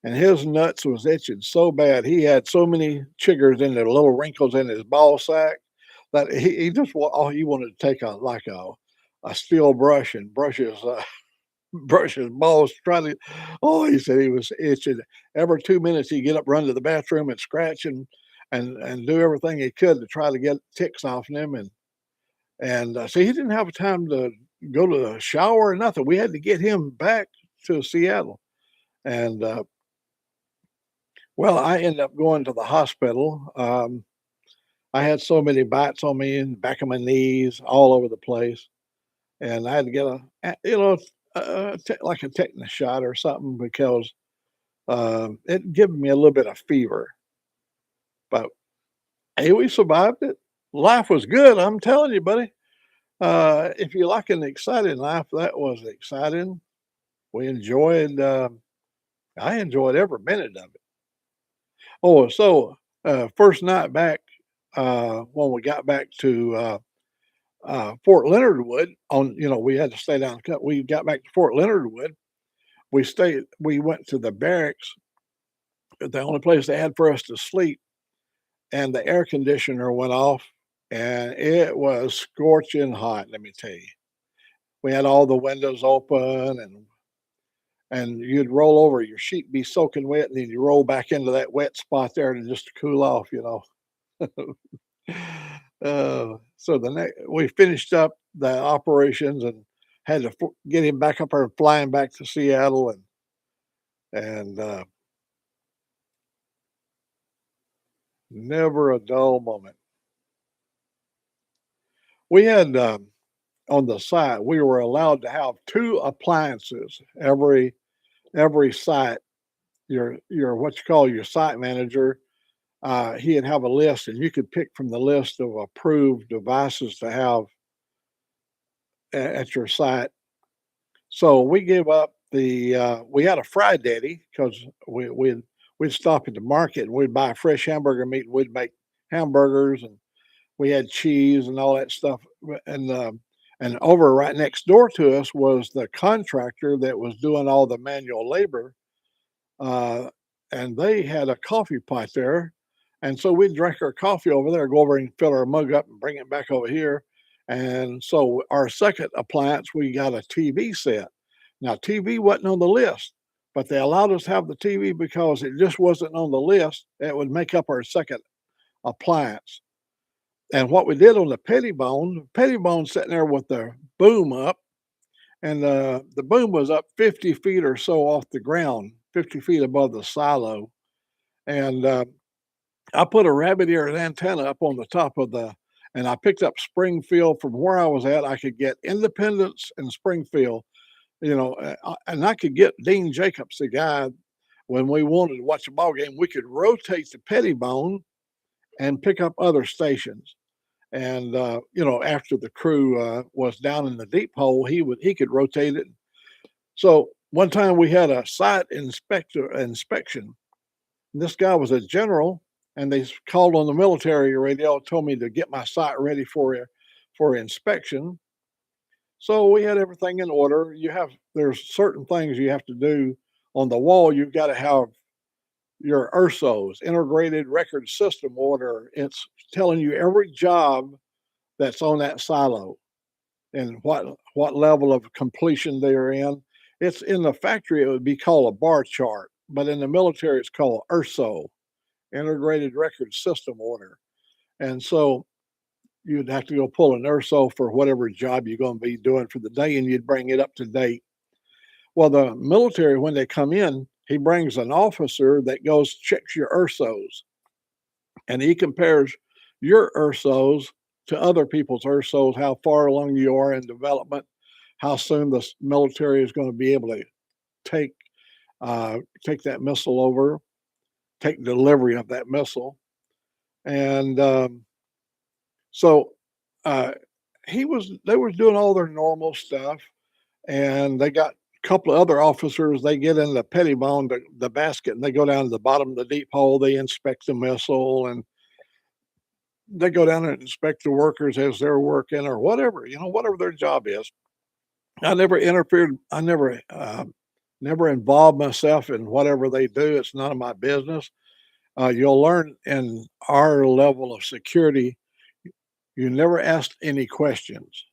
and his nuts was itching so bad. He had so many chiggers in there, little wrinkles in his ball sack, that he just all he wanted to take a steel brush and brush his balls. He said he was itching. Every 2 minutes he'd get up, run to the bathroom, and scratch and do everything he could to try to get ticks off him. And so he didn't have time to go to the shower or nothing. We had to get him back to Seattle. And well, I ended up going to the hospital. I had so many bites on me in the back of my knees, all over the place, and I had to get like a tetanus shot or something because it gave me a little bit of fever. But hey, we survived it. Life was good, I'm telling you, buddy. If you like an exciting life, that was exciting. We enjoyed. I enjoyed every minute of it. Oh, so first night back, when we got back to Fort Leonard Wood, we had to stay down. We got back to Fort Leonard Wood. We stayed. We went to the barracks, the only place they had for us to sleep, and the air conditioner went off, and it was scorching hot. Let me tell you, we had all the windows open, and you'd roll over, your sheet be soaking wet, and then you roll back into that wet spot there to just cool off. So we finished up the operations and had to get him back up there and fly him back to Seattle, and never a dull moment. We had on the site, we were allowed to have two appliances every site. Your what you call your site manager, he'd have a list, and you could pick from the list of approved devices to have at your site. So we gave up we had a Fry Daddy because we'd stop at the market and we'd buy fresh hamburger meat and we'd make hamburgers, and we had cheese and all that stuff. And over right next door to us was the contractor that was doing all the manual labor, uh, and they had a coffee pot there. And so we'd drink our coffee over there, go over and fill our mug up and bring it back over here. And so our second appliance, we got a TV set. Now, TV wasn't on the list, but they allowed us to have the TV because it just wasn't on the list. It would make up our second appliance. And what we did on the Pettibone sitting there with the boom up, and the boom was up 50 feet or so off the ground, 50 feet above the silo. And I put a rabbit ear antenna up on the top and I picked up Springfield from where I was at. I could get Independence and Springfield, and I could get Dean Jacobs, the guy, when we wanted to watch a ball game, we could rotate the Pettibone and pick up other stations. And after the crew was down in the deep hole, he could rotate it. So one time we had a site inspection. This guy was a general, and they called on the military radio, told me to get my site ready for inspection. So we had everything in order. There's certain things you have to do on the wall. You've got to have your IRSOs, integrated record system order. It's telling you every job that's on that silo and what level of completion they're in. It's in the factory, it would be called a bar chart, but in the military, it's called IRSO, integrated record system order. And so you'd have to go pull an IRSO for whatever job you're going to be doing for the day, and you'd bring it up to date. Well, the military, when they come in, he brings an officer that checks your IRSOs, and he compares your IRSOs to other people's earth shows how far along you are in development, how soon the military is going to be able to take take that missile over, take delivery of that missile, and so uh, they was doing all their normal stuff, and they got a couple of other officers. They get in the pettibone, the basket, and they go down to the bottom of the deep hole. They inspect the missile, and they go down and inspect the workers as they're working or whatever, whatever their job is. I never interfered. I never involved myself in whatever they do. It's none of my business. You'll learn in our level of security, you never ask any questions.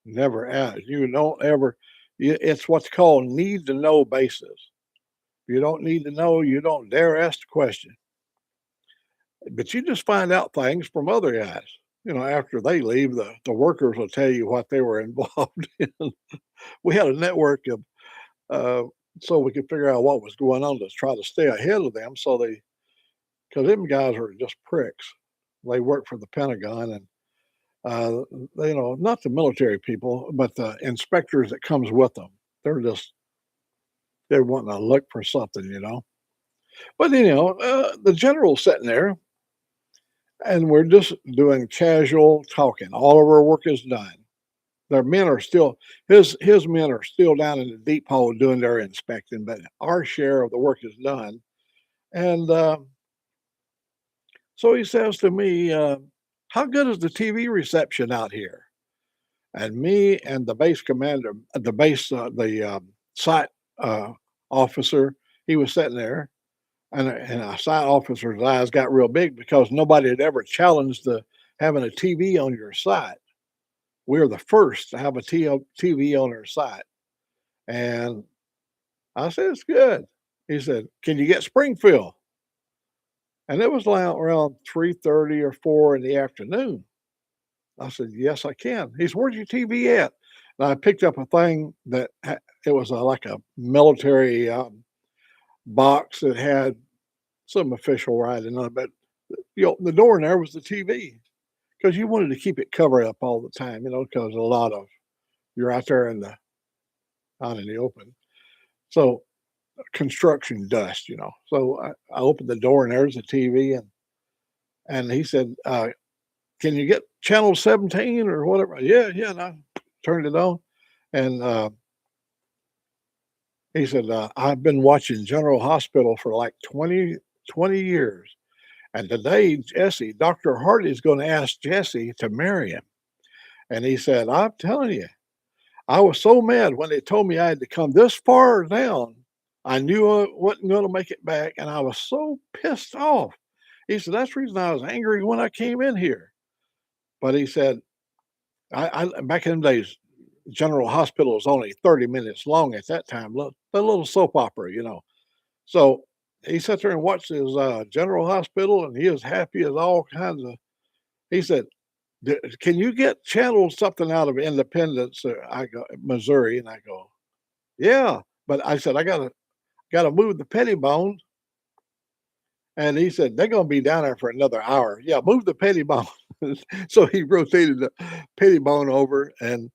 Never ask. You don't ever. It's what's called need to know basis. If you don't need to know, you don't dare ask the question. But you just find out things from other guys. After they leave, the workers will tell you what they were involved in. We had a network of, so we could figure out what was going on to try to stay ahead of them. Because them guys are just pricks. They work for the Pentagon, and not the military people, but the inspectors that comes with them. They're wanting to look for something. But the general's sitting there, and we're just doing casual talking. All of our work is done. Their men are still his men are still down in the deep hole doing their inspecting, but our share of the work is done. And so he says to me, "How good is the TV reception out here?" And me and the base commander, the site officer, he was sitting there, and a site officer's eyes got real big because nobody had ever challenged having a TV on your site. We were the first to have a TV on our site. And I said, "It's good." He said, "Can you get Springfield?" And it was around 3:30 or 4 in the afternoon. I said, "Yes, I can." He said, "Where's your TV at?" And I picked up a thing that it was like a military box that had some official writing on it, but the door in there was the TV because you wanted to keep it covered up all the time, because you're out there out in the open. So construction dust. So I opened the door and there's a TV, and he said, "Can you get channel 17 or whatever?" Yeah, yeah. And I turned it on, and he said, "I've been watching General Hospital for like 20 years. And today, Dr. Hardy's going to ask Jesse to marry him." And he said, "I'm telling you, I was so mad when they told me I had to come this far down. I knew I wasn't going to make it back, and I was so pissed off." He said, "That's the reason I was angry when I came in here." But he said, I back in the days, General Hospital was only 30 minutes long at that time, a little soap opera. So he sat there and watched his General Hospital, and he was happy as all kinds of. He said, "Can you get channel something out of Independence?" I go, Missouri, and I go, "Yeah," but I said, "I gotta move the pettibone." And he said, "They're gonna be down there for another hour." "Yeah, move the pettibone." So he rotated the pettibone over, and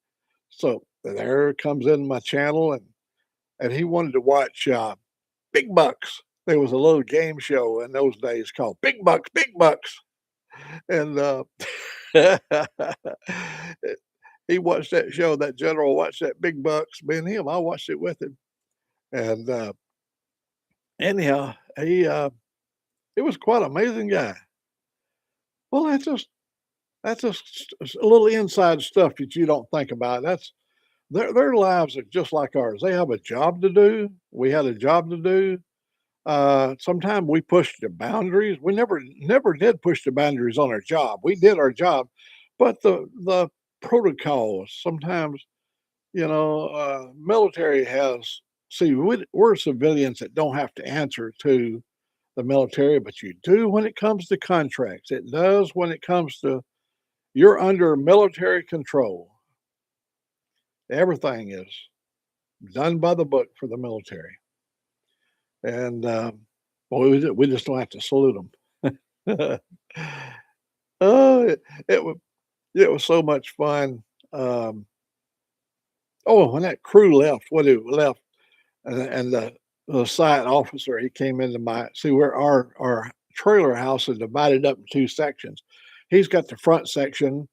so there comes in my channel, and he wanted to watch Big Bucks. There was a little game show in those days called Big Bucks, Big Bucks, and he watched that show. That general watched that Big Bucks. Me and him, I watched it with him, and anyhow, it was quite an amazing guy. Well, that's just a little inside stuff that you don't think about. That's their lives are just like ours. They have a job to do. We had a job to do. Sometimes we pushed the boundaries. We never did push the boundaries on our job. We did our job, but the protocols sometimes, military has. See, we're civilians that don't have to answer to the military, but you do when it comes to contracts. It does when it comes to you're under military control. Everything is done by the book for the military, and well, we just don't have to salute them. Oh, it was. It was so much fun. Um, oh, when that crew left, when it left, and the site officer, he came into my see where our trailer house is divided up in two sections. He's got the front section.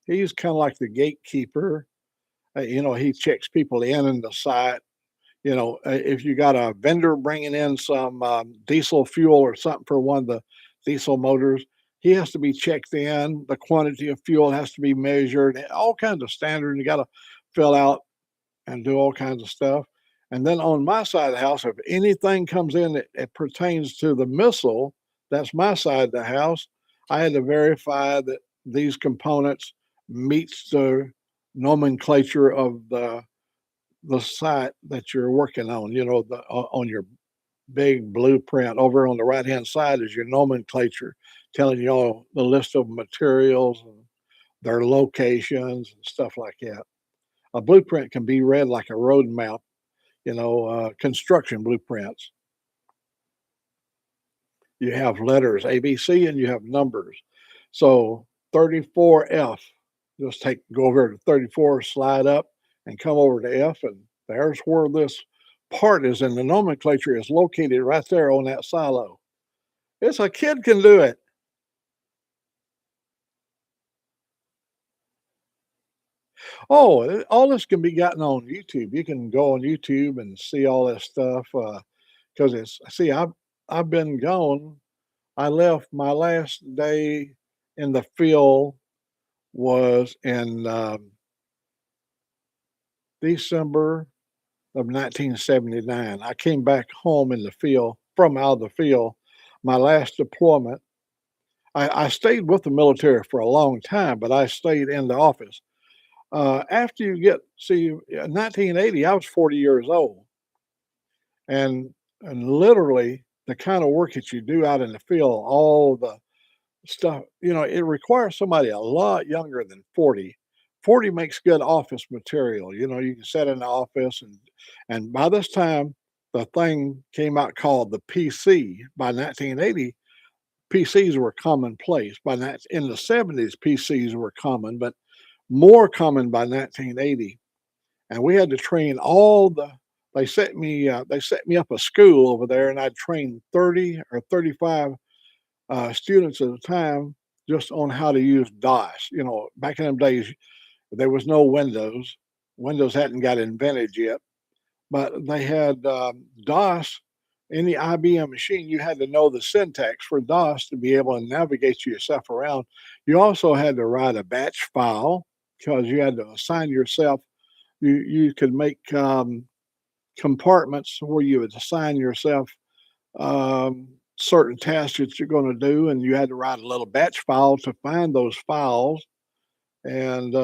He's kind of like the gatekeeper. He checks people in the site. If you got a vendor bringing in some diesel fuel or something for one of the diesel motors, he has to be checked in. The quantity of fuel has to be measured. All kinds of standards you got to fill out and do all kinds of stuff. And then on my side of the house, if anything comes in that pertains to the missile, that's my side of the house. I had to verify that these components meets the nomenclature of the site that you're working on. On your big blueprint over on the right hand side is your nomenclature, telling you all the list of materials and their locations and stuff like that. A blueprint can be read like a road map, construction blueprints. You have letters ABC and you have numbers. So 34F, just go over to 34, slide up and come over to F, and there's where this part is in the nomenclature is located right there on that silo. It's a kid can do it. Oh, all this can be gotten on YouTube. You can go on YouTube and see all this stuff. Because I've been gone. I left my last day in the field was in December of 1979. I came back home in the field from out of the field. My last deployment, I stayed with the military for a long time, but I stayed in the office. After you get, see, 1980, I was 40 years old. And literally the kind of work that you do out in the field, all the stuff, it requires somebody a lot younger than 40. 40 makes good office material. You can sit in the office and by this time the thing came out called the PC. By 1980, PCs were commonplace. In the 70s, PCs were common, but more common by 1980. And we had to train they set me up a school over there, and I trained 30 or 35 students at a time just on how to use DOS. Back in them days, there was no Windows. Windows hadn't got invented yet, but they had DOS. Any IBM machine, you had to know the syntax for DOS to be able to navigate yourself around. You also had to write a batch file because you had to assign yourself. You could make compartments where you would assign yourself certain tasks that you're going to do, and you had to write a little batch file to find those files. And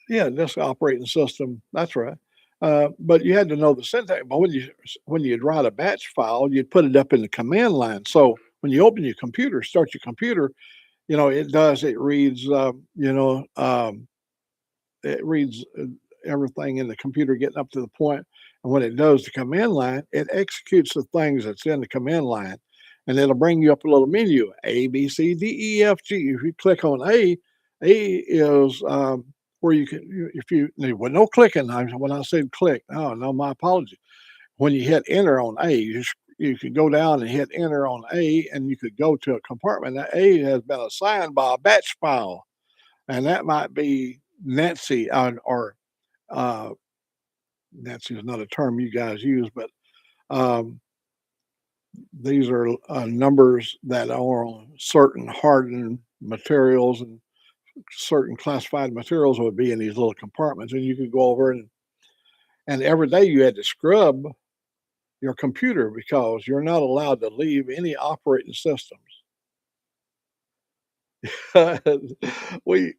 yeah, this operating system. That's right. But you had to know the syntax. But when you'd write a batch file, you'd put it up in the command line. So when you open your computer, start your computer, it reads, it reads everything in the computer getting up to the point. And when it does the command line, it executes the things that's in the command line. And it'll bring you up a little menu, A, B, C, D, E, F, G. If you click on A is where you can, if you, well, no clicking. When I said click, oh, no, my apology. When you hit enter on A, you could go down and hit enter on A, and you could go to a compartment. That A has been assigned by a batch file, and that might be Nancy or uh, Nancy is not a term you guys use, but um, these are numbers that are on certain hardened materials, and certain classified materials would be in these little compartments. And you could go over and every day you had to scrub your computer because you're not allowed to leave any operating systems. we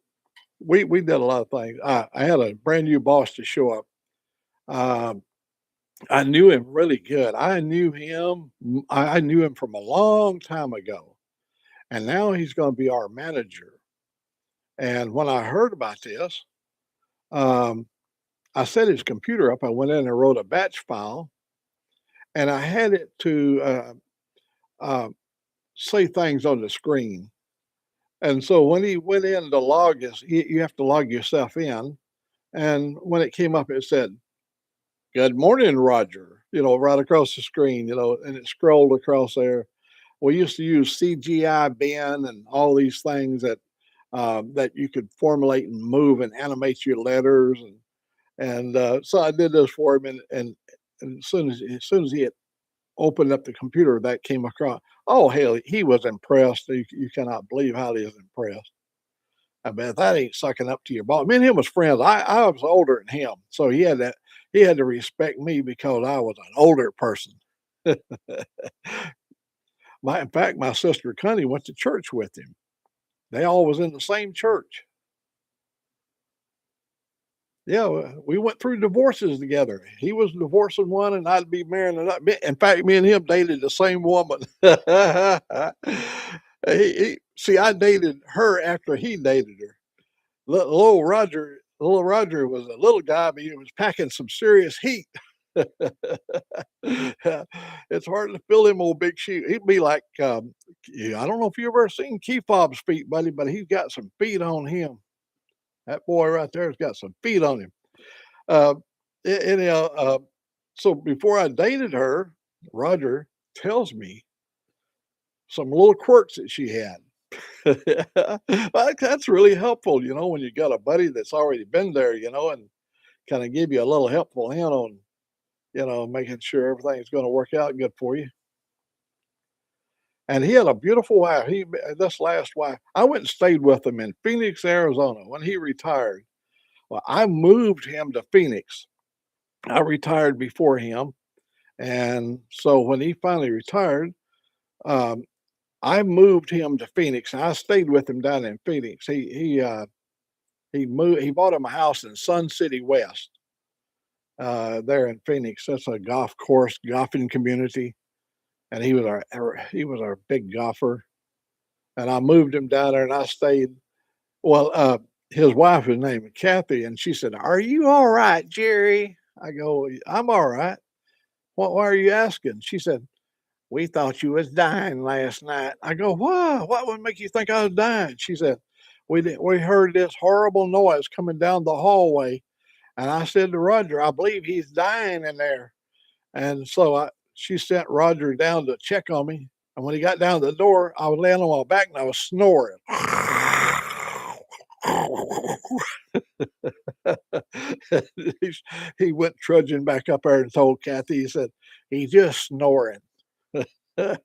we did a lot of things. I had a brand new boss to show up. Um, I knew him really good. I knew him from a long time ago, and now he's gonna be our manager. And when I heard about this, um, I set his computer up. I went in and wrote a batch file, and I had it to, uh, say things on the screen. And so when he went in to log his, you have to log yourself in. And when it came up, it said, "Good morning, Roger," right across the screen, and it scrolled across there. We used to use CGI Ben and all these things that you could formulate and move and animate your letters, and so I did this for him, and as soon as he had opened up the computer, that came across. Oh hell, he was impressed. You cannot believe how he is impressed. I bet that ain't sucking up to your boss. Me and him was friends. I was older than him, so he had to respect me because I was an older person. In fact, my sister Connie went to church with him. They all was in the same church. Yeah, we went through divorces together. He was divorcing one, and I'd be marrying another. In fact, me and him dated the same woman. See, I dated her after he dated her. Little Roger was a little guy, but he was packing some serious heat. It's hard to fill him old big shoe. He'd be like, yeah, I don't know if you ever seen Key Fob's feet, buddy, but he's got some feet on him. That boy right there's got some feet on him. Uh, anyhow, so before I dated her, Roger tells me some little quirks that she had. That's really helpful, when you got a buddy that's already been there, and kind of give you a little helpful hand on, making sure everything's going to work out good for you. And he had a beautiful wife. This last wife, I went and stayed with him in Phoenix, Arizona when he retired. Well, I moved him to Phoenix. I retired before him. And so when he finally retired, um, I moved him to Phoenix. I stayed with him down in Phoenix. He moved. He bought him a house in Sun City West, there in Phoenix. That's a golf course, golfing community, and he was our big golfer. And I moved him down there, and I stayed. Well, his wife was named Kathy, and she said, "Are you all right, Jerry?" I go, "I'm all right." Why are you asking? She said, "We thought you was dying last night." I go, "What? What would make you think I was dying?" She said, "We heard this horrible noise coming down the hallway, and I said to Roger, I believe he's dying in there." And so she sent Roger down to check on me. And when he got down to the door, I was laying on my back and I was snoring. he, he went trudging back up there and told Kathy, he said, "He's just snoring." I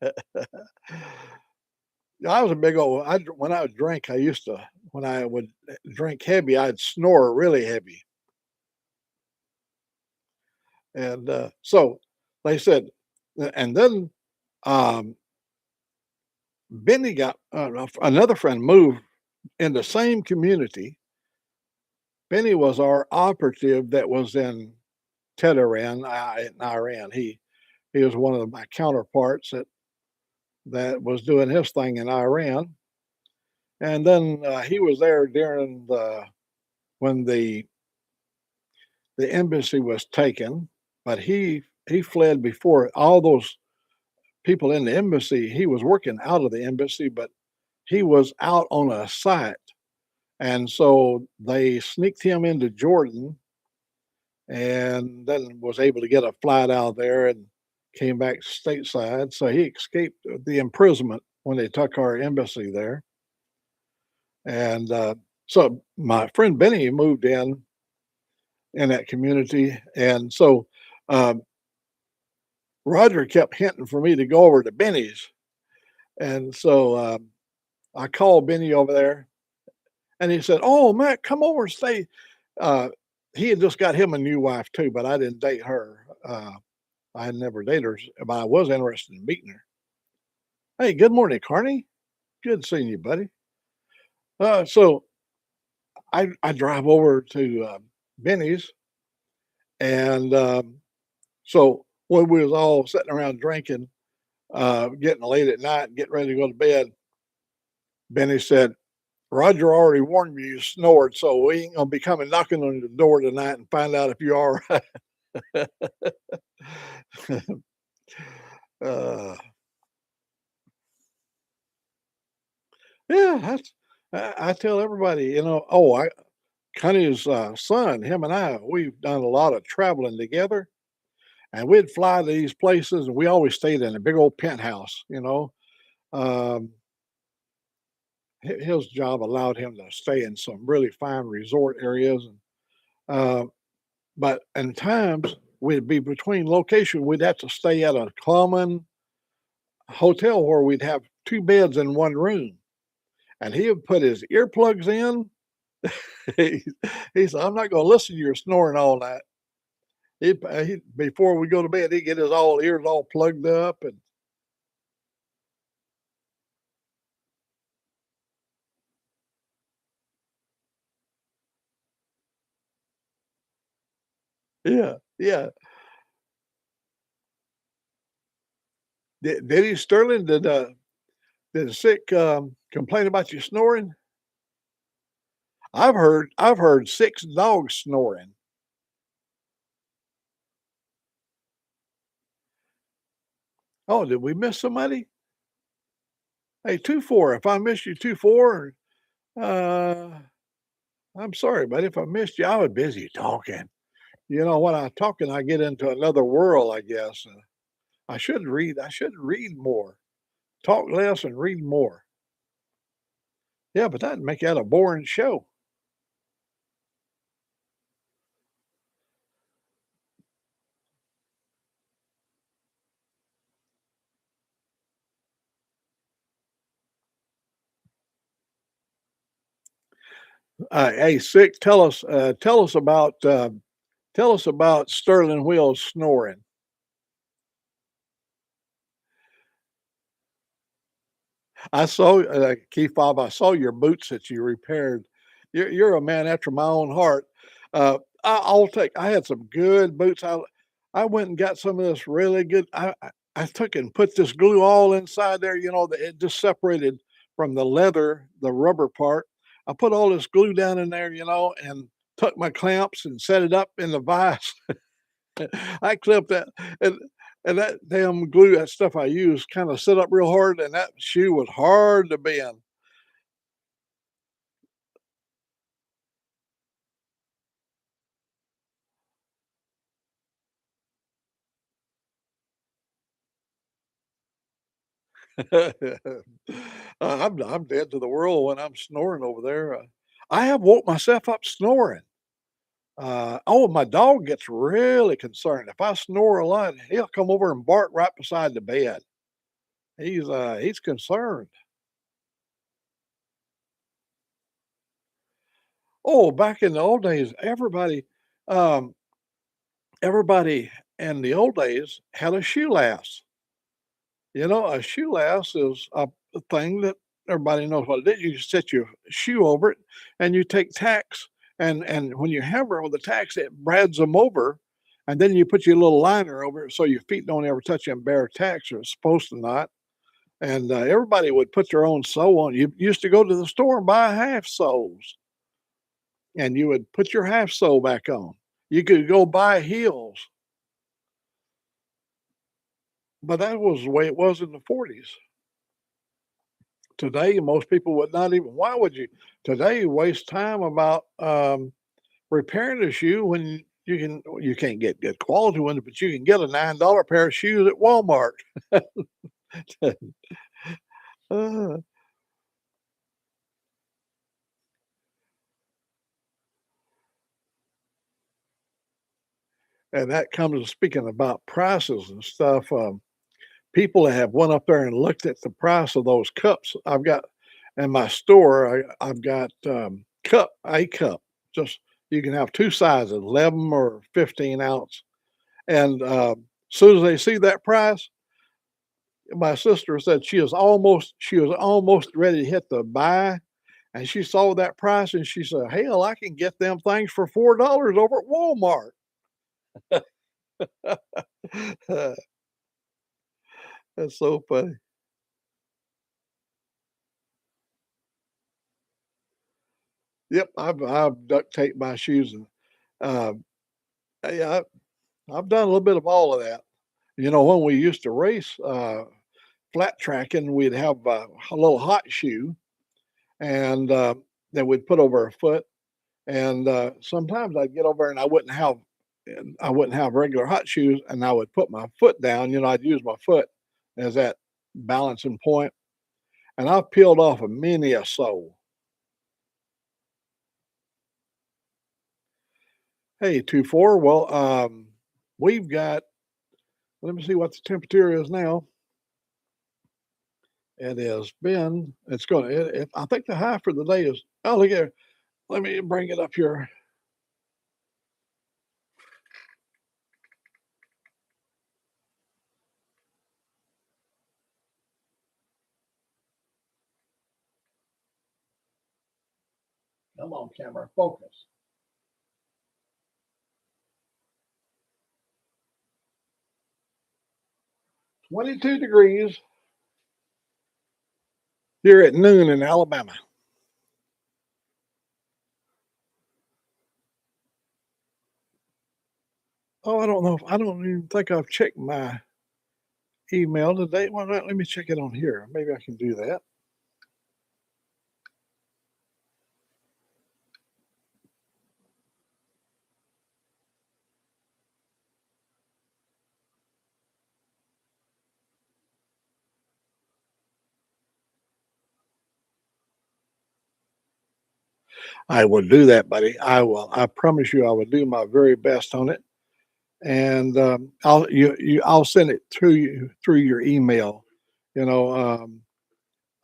was a big old. When I would drink, when I would drink heavy, I'd snore really heavy. And so they said, and then um, Benny got another friend moved in the same community. Benny was our operative that was in Tehran, in Iran. He was one of my counterparts that was doing his thing in Iran. And then he was there during when the embassy was taken, but he fled before all those people in the embassy. He was working out of the embassy, but he was out on a site, and so they sneaked him into Jordan, and then was able to get a flight out there and came back stateside. So he escaped the imprisonment when they took our embassy there, and so my friend Benny moved in that community, and so. Roger kept hinting for me to go over to Benny's. And so I called Benny over there and he said, "Oh, Matt, come over and stay." Uh, he had just got him a new wife too, but I didn't date her. I had never dated her, but I was interested in meeting her. "Hey, good morning, Carney. Good seeing you, buddy." So I drive over to Benny's, and so when we was all sitting around drinking, getting late at night, getting ready to go to bed, Benny said, "Roger already warned me you snored, so we ain't gonna be coming knocking on your door tonight and find out if you're all right." uh, yeah, I tell everybody, Connie's son, him and I, we've done a lot of traveling together, and we'd fly to these places, and we always stayed in a big old penthouse. Um, his job allowed him to stay in some really fine resort areas, and uh, but in times we'd be between location, we'd have to stay at a common hotel where we'd have two beds in one room, and he would put his earplugs in. he, he said, "I'm not going to listen to your snoring all night." He before we go to bed, he'd get his all ears all plugged up, and yeah, yeah. Did he, Sterling? Did the sick complain about you snoring? I've heard six dogs snoring. Oh, did we miss somebody? Hey, 2-4. If I missed you, 2-4. Uh, I'm sorry, but if I missed you, I was busy talking. When I'm talking, I get into another world, I guess. I should read. I should read more. Talk less and read more. Yeah, but that'd make that a boring show. Hey, sick. Tell us about Sterling Wheels snoring. I saw Key Fob. I saw your boots that you repaired. You're a man after my own heart. I'll take. I had some good boots. I went and got some of this really good. I took and put this glue all inside there. That it just separated from the leather, the rubber part. I put all this glue down in there, and tucked my clamps and set it up in the vise. I clipped that, and that damn glue, that stuff I used, kind of set up real hard, and that shoe was hard to bend. I'm dead to the world when I'm snoring over there. I have woke myself up snoring. Oh, my dog gets really concerned if I snore a lot. He'll come over and bark right beside the bed. He's concerned. Oh, back in the old days, um, everybody in the old days had a shoe lass. A shoe lass is a thing that everybody knows what it is. You set your shoe over it, and you take tacks, and when you hammer with the tacks, it brads them over, and then you put your little liner over it so your feet don't ever touch them bare tacks, or it's supposed to not. And everybody would put their own sole on. You used to go to the store and buy half soles, and you would put your half sole back on. You could go buy heels, but that was the way it was in the 40s. Today, most people would not even. Why would you today waste time about repairing a shoe when you can't get good quality ones, but you can get a $9 pair of shoes at Walmart. Uh, and that comes to speaking about prices and stuff. People that have went up there and looked at the price of those cups. I've got in my store. I've got a cup. Just you can have two sizes, 11 or 15 ounce. And soon as they see that price, my sister said she was almost ready to hit the buy, and she saw that price and she said, "Hell, I can get them things for $4 over at Walmart." That's so funny. Yep, I've duct taped my shoes, and uh, yeah, I've done a little bit of all of that. When we used to race flat tracking, we'd have a little hot shoe, and that we'd put over our foot. And sometimes I'd get over and I wouldn't have regular hot shoes, and I would put my foot down. I'd use my foot as that balancing point, and I've peeled off a many a sole. Hey, 2-4. Well, we've got. Let me see what the temperature is now. It has been. It's going to. I think the high for the day is. Oh, look here. Let me bring it up here. Come on, camera, focus. 22 degrees here at noon in Alabama. Oh, I don't even think I've checked my email today. Why not? Let me check it on here. Maybe I can do that. I will do that, buddy. I will. I promise you, I will do my very best on it, and I'll send it through through your email. You know,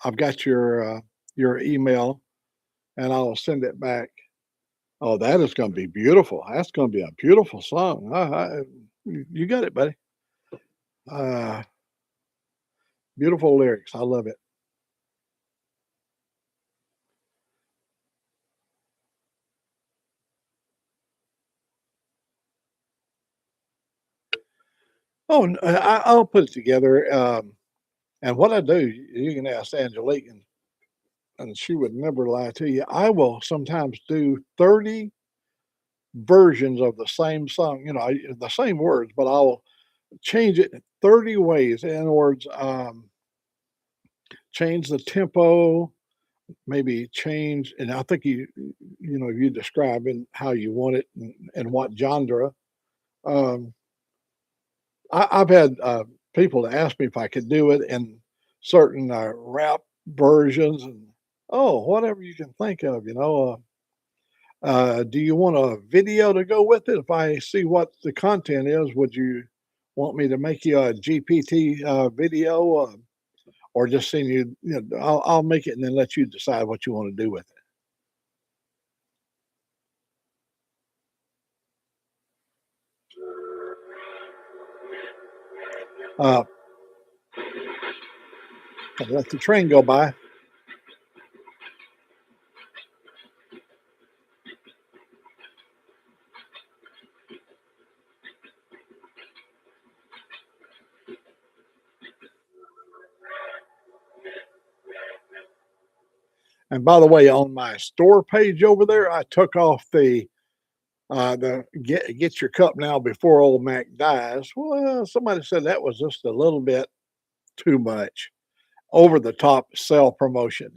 I've got your email, and I'll send it back. Oh, that is going to be beautiful. That's going to be a beautiful song. You got it, buddy. Uh, Beautiful lyrics. I love it. Oh, I'll put it together. And what I do, you can ask Angelique, and she would never lie to you. I will sometimes do 30 versions of the same song, the same words, but I'll change it 30 ways. In other words, change the tempo, maybe change, and I think you describe in how you want it and what genre. Um, I've had people ask me if I could do it in certain rap versions and whatever you can think of. Do you want a video to go with it? If I see what the content is, would you want me to make you a GPT video, or just send you? I'll make it and then let you decide what you want to do with it. Uh, Let the train go by. And by the way, on my store page over there, I took off the get your cup now before old Mac dies. Well, somebody said that was just a little bit too much, over the top sell promotion.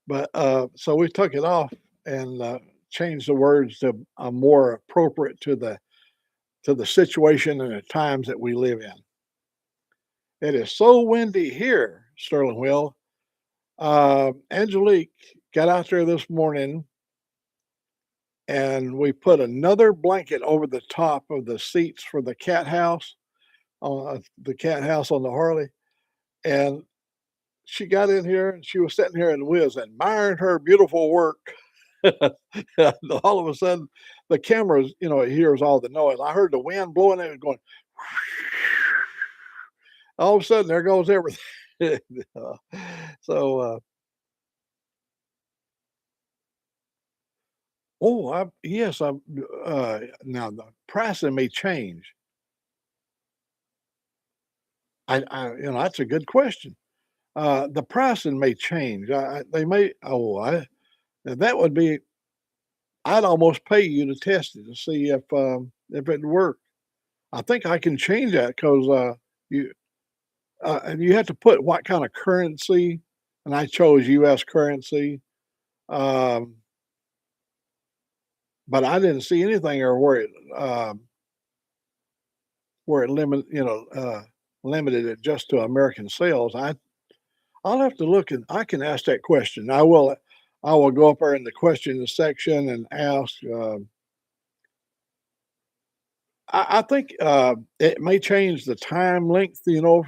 But so we took it off and changed the words to more appropriate to the situation and the times that we live in. It is so windy here, Sterling Will. Angelique got out there this morning, and we put another blanket over the top of the seats for the cat house on the Harley. And she got in here and she was sitting here and we was admiring her beautiful work. All of a sudden, the cameras, it hears all the noise. I heard the wind blowing and it was going. All of a sudden, there goes everything. so, yes, now the pricing may change. That's a good question. The pricing may change. They may. That would be. I'd almost pay you to test it to see if it worked. I think I can change that because you and you have to put what kind of currency and I chose U.S. currency. Um, but I didn't see anything or where it limited it just to American sales. I'll have to look and I can ask that question. I will go up there in the question section and ask. I think it may change the time length, to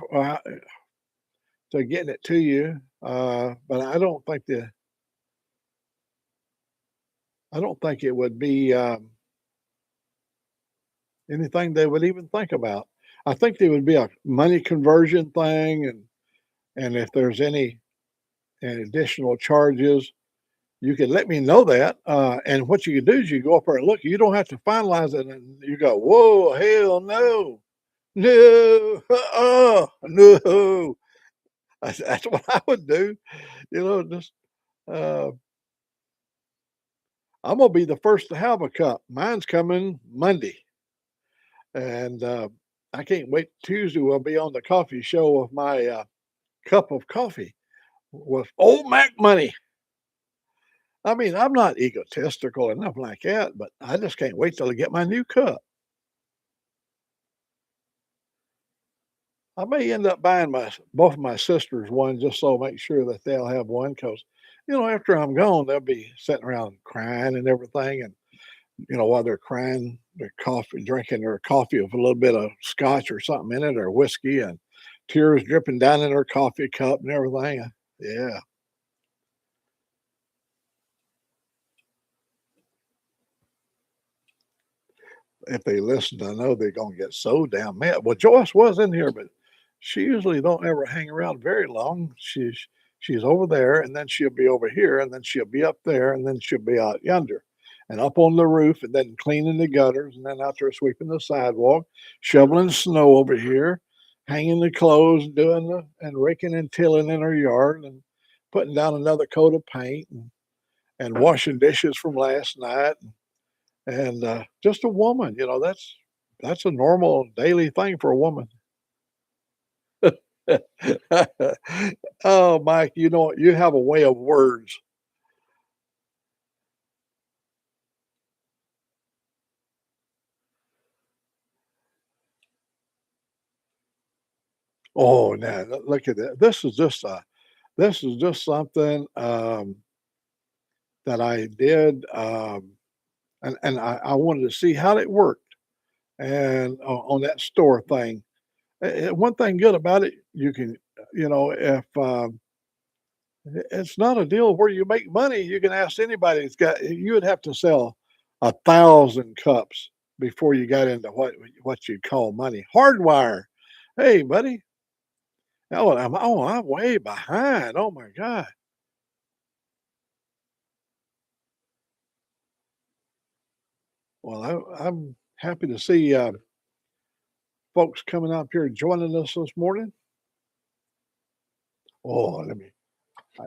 getting it to you. But I don't think it would be anything they would even think about. I think there would be a money conversion thing, and if there's any additional charges, you can let me know that. And what you can do is you go up there and look. You don't have to finalize it, and you go, "Whoa, hell no, no, no." That's what I would do. Just uh, I'm gonna be the first to have a cup. Mine's coming Monday, and I can't wait. Tuesday we'll be on the coffee show with my cup of coffee with Old Mac money. I mean, I'm not egotistical or nothing like that, but I just can't wait till I get my new cup. I may end up buying my both of my sisters one just so make sure that they'll have one because, after I'm gone, they'll be sitting around crying and everything, and while they're crying, they're drinking their coffee with a little bit of scotch or something in it or whiskey, and tears dripping down in their coffee cup and everything. Yeah, if they listen, I know they're gonna get so damn mad. Well, Joyce was in here, but she usually don't ever hang around very long. She's over there, and then she'll be over here, and then she'll be up there, and then she'll be out yonder, and up on the roof, and then cleaning the gutters, and then out there sweeping the sidewalk, shoveling snow over here, hanging the clothes, doing the and raking and tilling in her yard, and putting down another coat of paint, and washing dishes from last night, and just a woman, that's a normal daily thing for a woman. Oh, Mike, you have a way of words. Oh, now look at that. This is just something that I did, and I wanted to see how it worked, and on that store thing. One thing good about it, you can, if it's not a deal where you make money. You can ask anybody. You would have to sell 1,000 cups before you got into what you'd call money. Hardwire. Hey, buddy. I'm way behind. Oh my God. Well, I'm happy to see folks coming up here joining us this morning. Oh,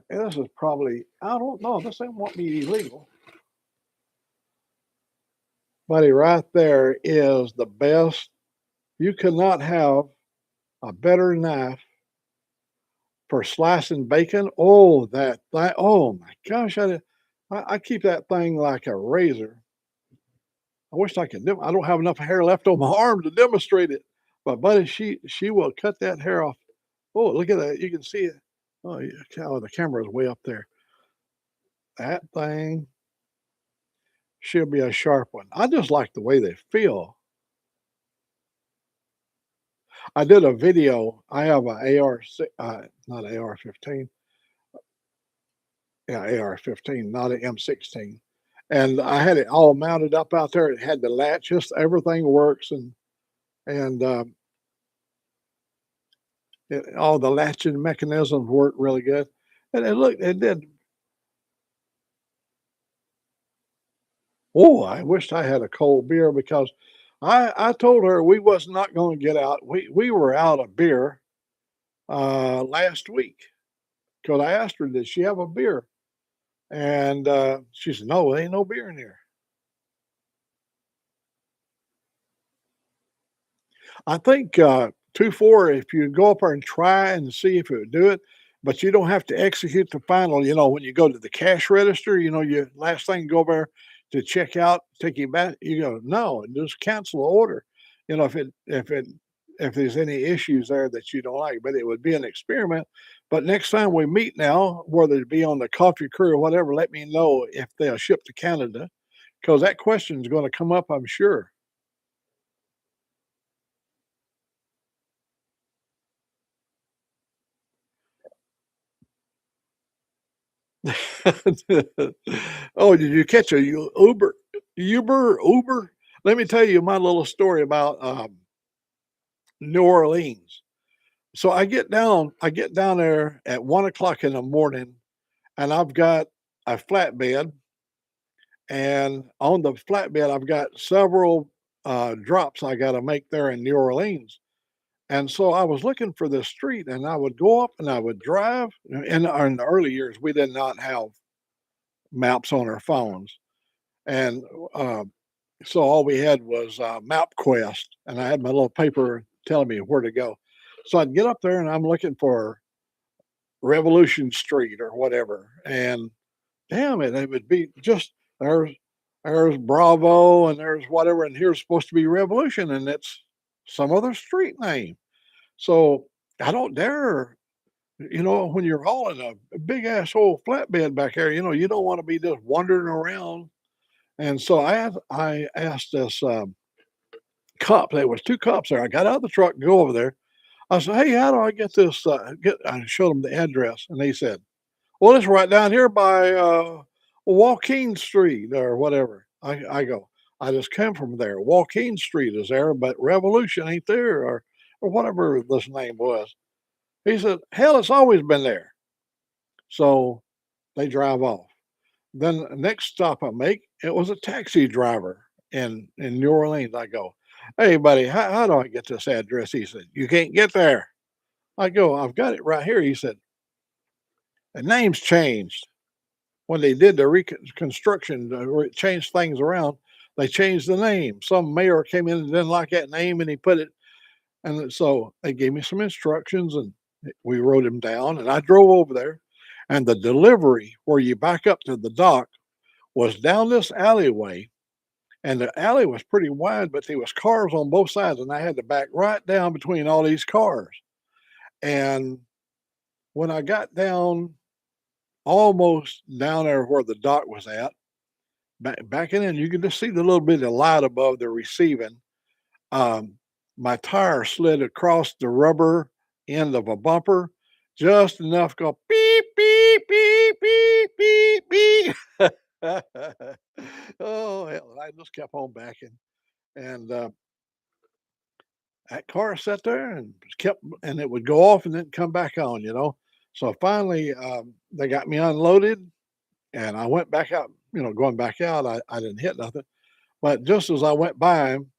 this is probably, I don't know, this ain't won't be illegal. Buddy, right there is the best. You cannot have a better knife for slicing bacon. Oh, oh my gosh, I keep that thing like a razor. I wish I could. I don't have enough hair left on my arm to demonstrate it. But buddy, she will cut that hair off. Oh, look at that! You can see it. Oh, yeah, the camera's way up there. That thing should be a sharp one. I just like the way they feel. I did a video. I have a AR, not AR-15. Yeah, AR-15, not an M16. And I had it all mounted up out there. It had the latch, just everything works, and all the latching mechanisms work really good. And it did. Oh, I wished I had a cold beer because I told her we was not going to get out. We were out of beer last week because I asked her, did she have a beer? And she said, no, there ain't no beer in here. I think 2-4, if you go up there and try and see if it would do it, but you don't have to execute the final. When you go to the cash register, you last thing go over to check out, take you back. You go, no, and just cancel the order. If there's any issues there that you don't like, but it would be an experiment. But next time we meet now, whether it be on the coffee crew or whatever, let me know if they'll ship to Canada, because that question is going to come up, I'm sure. Oh, did you catch a Uber? Uber? Let me tell you my little story about New Orleans. So I get down there at 1 o'clock in the morning, and I've got a flatbed, and on the flatbed I've got several drops I got to make there in New Orleans. And so I was looking for this street, and I would go up and I would drive. In the early years, we did not have maps on our phones, and uh, so all we had was MapQuest, and I had my little paper telling me where to go. So I'd get up there, and I'm looking for Revolution Street or whatever, and damn it, it would be just there's there's Bravo and there's whatever, and here's supposed to be Revolution, and it's some other street name. So I don't dare, when you're hauling a big ass old flatbed back there, you don't want to be just wandering around. And so I asked this cop. There was two cops there. I got out of the truck and go over there. I said, "Hey, how do I get this?" I showed them the address, and they said, "Well, it's right down here by Joaquin Street or whatever." I go, "I just came from there. Joaquin Street is there, but Revolution ain't there, or whatever this name was." He said, "Hell, it's always been there." So they drive off. Then the next stop I make, it was a taxi driver in New Orleans. I go, "Hey, buddy, how do I get this address?" He said, "You can't get there." I go, "I've got it right here." He said, "The name's changed. When they did the reconstruction, changed things around, they changed the name. Some mayor came in and didn't like that name, and he put it." And so they gave me some instructions, and we wrote them down. And I drove over there, and the delivery where you back up to the dock was down this alleyway, and the alley was pretty wide, but there was cars on both sides, and I had to back right down between all these cars. And when I got down, almost down there where the dock was at, backing in, you could just see the little bit of light above the receiving. Um, my tire slid across the rubber end of a bumper, just enough to go beep, beep, beep, beep, beep, beep. Oh, hell, I just kept on backing. And that car sat there and kept, and it would go off and then come back on. So finally, they got me unloaded, and I went back out. Going back out, I didn't hit nothing. But just as I went by him,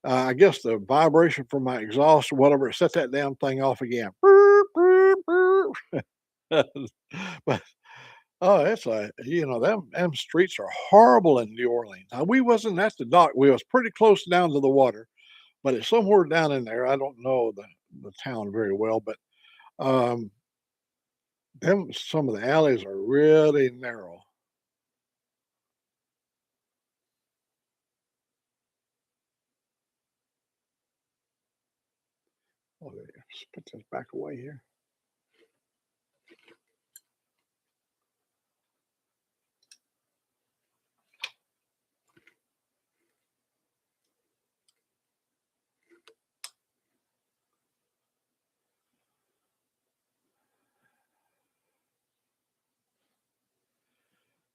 I guess the vibration from my exhaust or whatever set that damn thing off again. Burp, burp, burp. But oh, it's them streets are horrible in New Orleans. Now, we wasn't at the dock. We was pretty close down to the water, but it's somewhere down in there. I don't know the town very well, but um, them some of the alleys are really narrow. Oh, let's put this back away here.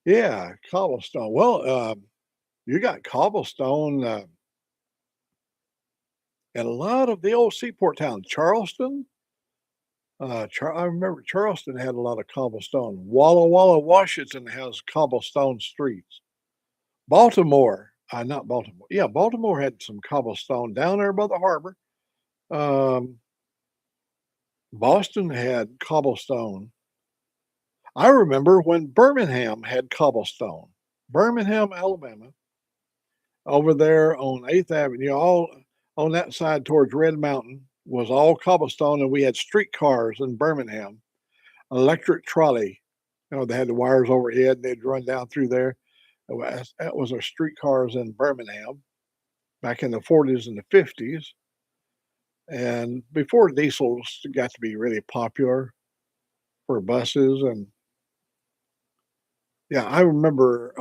Yeah, cobblestone. Well, you got cobblestone in a lot of the old seaport towns. Charleston, I remember Charleston had a lot of cobblestone. Walla Walla, Washington has cobblestone streets. Baltimore, not Baltimore. Yeah, Baltimore had some cobblestone down there by the harbor. Um, Boston had cobblestone. I remember when Birmingham had cobblestone. Birmingham, Alabama, over there on 8th Avenue, all on that side towards Red Mountain was all cobblestone, and we had streetcars in Birmingham. electric trolley. They had the wires overhead, and they'd run down through there. That was our streetcars in Birmingham back in the 40s and the 50s. And before diesels got to be really popular for buses. And yeah, I remember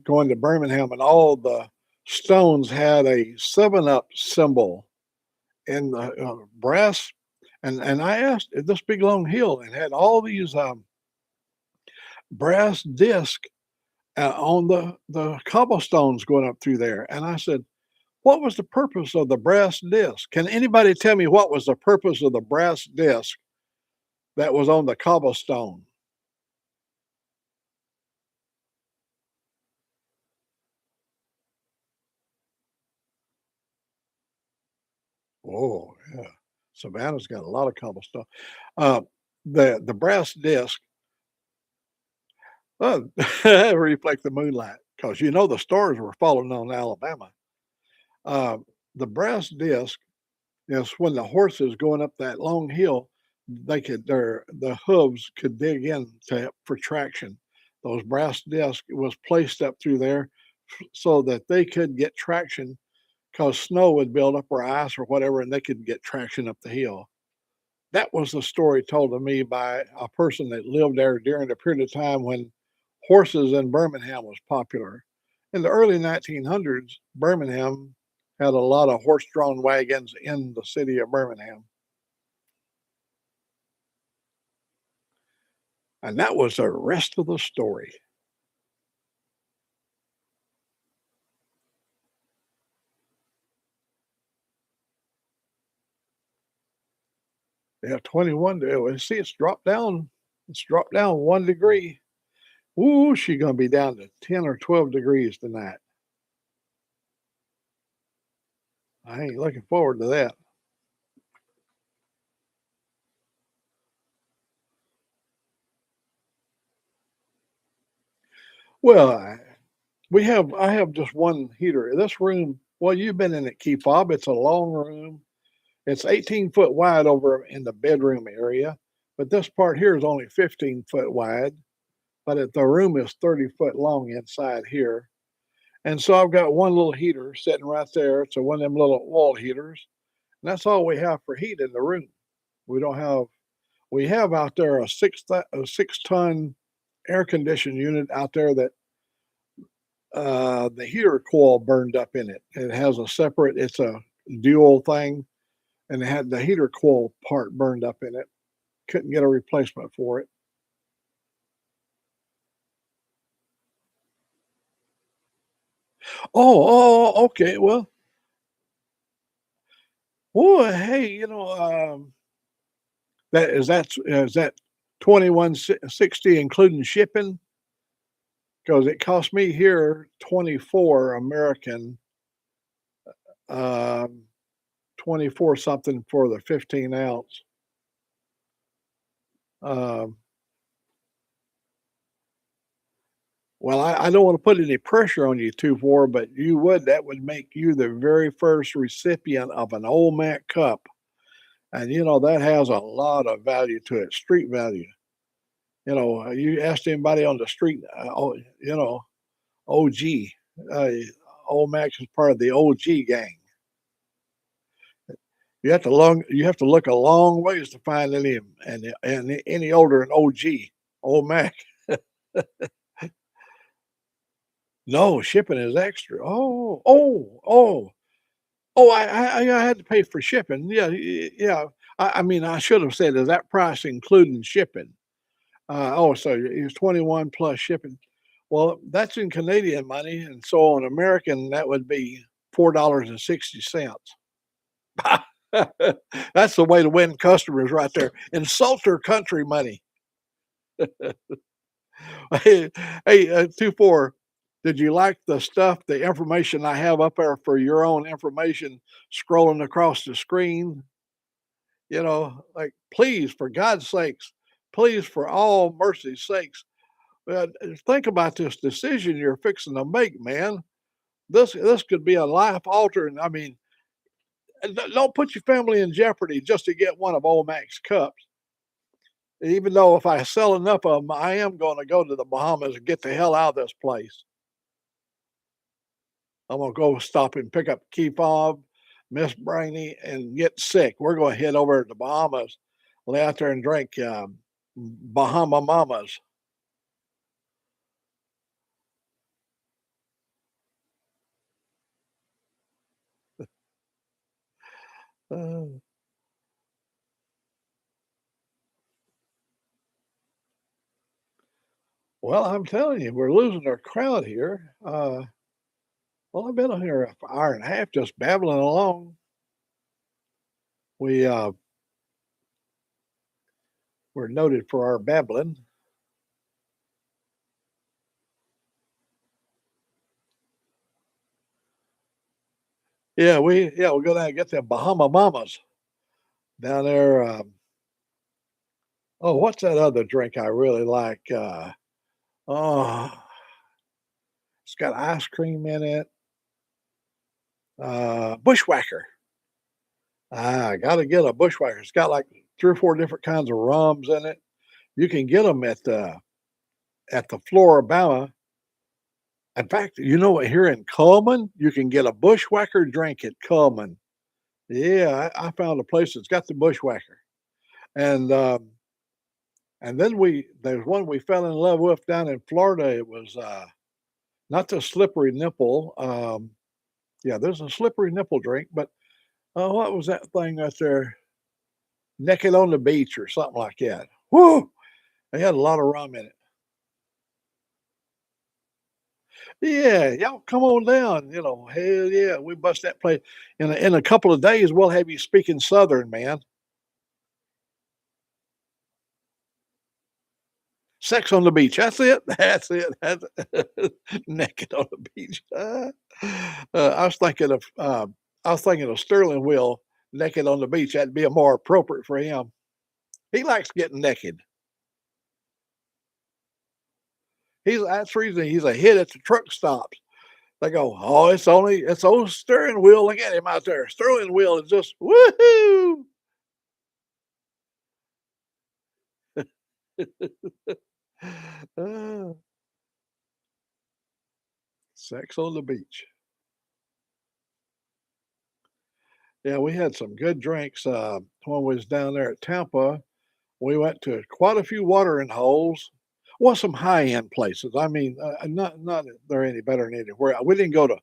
going to Birmingham, and all the stones had a 7-Up symbol in the brass. And I asked this big long hill and had all these brass discs on the cobblestones going up through there. And I said, what was the purpose of the brass disc? Can anybody tell me what was the purpose of the brass disc that was on the cobblestone? Oh, yeah. Savannah's got a lot of cobblestone. Uh, the brass disc uh, reflect the moonlight because the stars were falling on Alabama. Uh, the brass disc is when the horses going up that long hill, the hooves could dig in for traction. Those brass discs was placed up through there so that they could get traction because snow would build up or ice or whatever, and they could get traction up the hill. That was the story told to me by a person that lived there during the period of time when horses in Birmingham was popular. In the early 1900s, Birmingham had a lot of horse-drawn wagons in the city of Birmingham, and that was the rest of the story. Yeah, 21. See, it's dropped down. It's dropped down 1 degree. Ooh, she's gonna be down to 10 or 12 degrees tonight. I ain't looking forward to that. Well, I have just one heater. This room, well, you've been in it, Key Fob. It's a long room. It's 18 foot wide over in the bedroom area, but this part here is only 15 foot wide. But the room is 30 foot long inside here. And so I've got one little heater sitting right there. It's one of them little wall heaters. And that's all we have for heat in the room. We don't have, we have out there a 6 ton air conditioned unit out there that the heater coil burned up in it. It has a separate, it's a dual thing, and it had the heater coil part burned up in it. Couldn't get a replacement for it. Okay. Well, hey, that 2160 including shipping? Because it cost me here 24 American, um, 24 something for the 15 ounce. Um, well, I don't want to put any pressure on you, 2-4, but that would make you the very first recipient of an Old Mac cup. And that has a lot of value to it, street value. You asked anybody on the street, OG, uh, Old Max is part of the OG gang. You have to look a long ways to find any older than OG, Old Mac. No, shipping is extra. I had to pay for shipping. Yeah, yeah. I mean, I should have said, is that price including shipping? So it's 21 plus shipping. Well, that's in Canadian money, and so on American, that would be $4.60. That's the way to win customers right there. Insult their country money. Hey, 2-4. Did you like the information I have up there for your own information scrolling across the screen? Like, please, for God's sakes, please, for all mercy's sakes, think about this decision you're fixing to make, man. This could be a life altering. I mean, don't put your family in jeopardy just to get one of Old Mac's cups. Even though if I sell enough of them, I am going to go to the Bahamas and get the hell out of this place. I'm going to go stop and pick up Key Fob, Miss Brainy, and get sick. We're going to head over to the Bahamas, lay out there and drink Bahama Mamas. Uh, well, I'm telling you, we're losing our crowd here. Well, I've been on here an hour and a half just babbling along. We we're noted for our babbling. We'll go down and get them Bahama Mamas down there. Oh, what's that other drink I really like? Oh, it's got ice cream in it. Bushwhacker. I got to get a Bushwhacker. It's got like 3 or 4 different kinds of rums in it. You can get them at the Floribama. In fact, you know what? Here in Coleman, you can get a Bushwhacker drink at Coleman. Yeah, I found a place that's got the Bushwhacker, and then there's one we fell in love with down in Florida. It was not the slippery nipple. Yeah, there's a slippery nipple drink, but what was that thing right there? Naked on the Beach or something like that. Whoo! They had a lot of rum in it. Yeah, y'all come on down. Hell yeah, we bust that place in a couple of days. We'll have you speaking Southern, man. Sex on the beach. That's it. That's it. That's naked on the beach. I was thinking of Sterling Will naked on the beach. That'd be a more appropriate for him. He likes getting naked. That's the reason he's a hit at the truck stops. They go, oh, it's old Sterling Will. Look at him out there. Sterling Will is just woohoo. uh, Sex on the beach. Yeah, we had some good drinks when we was down there at Tampa. We went to quite a few watering holes. Well, some high-end places. I mean, not that they're any better than anywhere. We didn't go to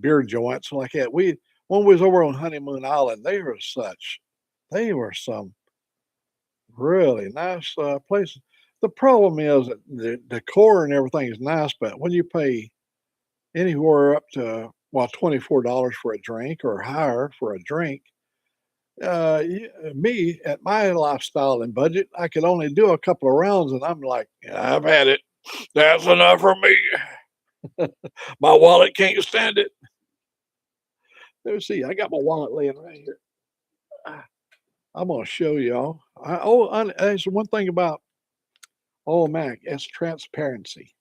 beer joints like that. When we was over on Honeymoon Island, they were some really nice places. The problem is that the decor and everything is nice, but when you pay anywhere up to $24 for a drink or higher for a drink, me at my lifestyle and budget, I could only do a couple of rounds, and I'm like, "Yeah, I've had it. That's enough for me. My wallet can't stand it." Let's see. I got my wallet laying right here. Ah, I'm gonna show y'all. There's one thing about Old Mac. It's transparency.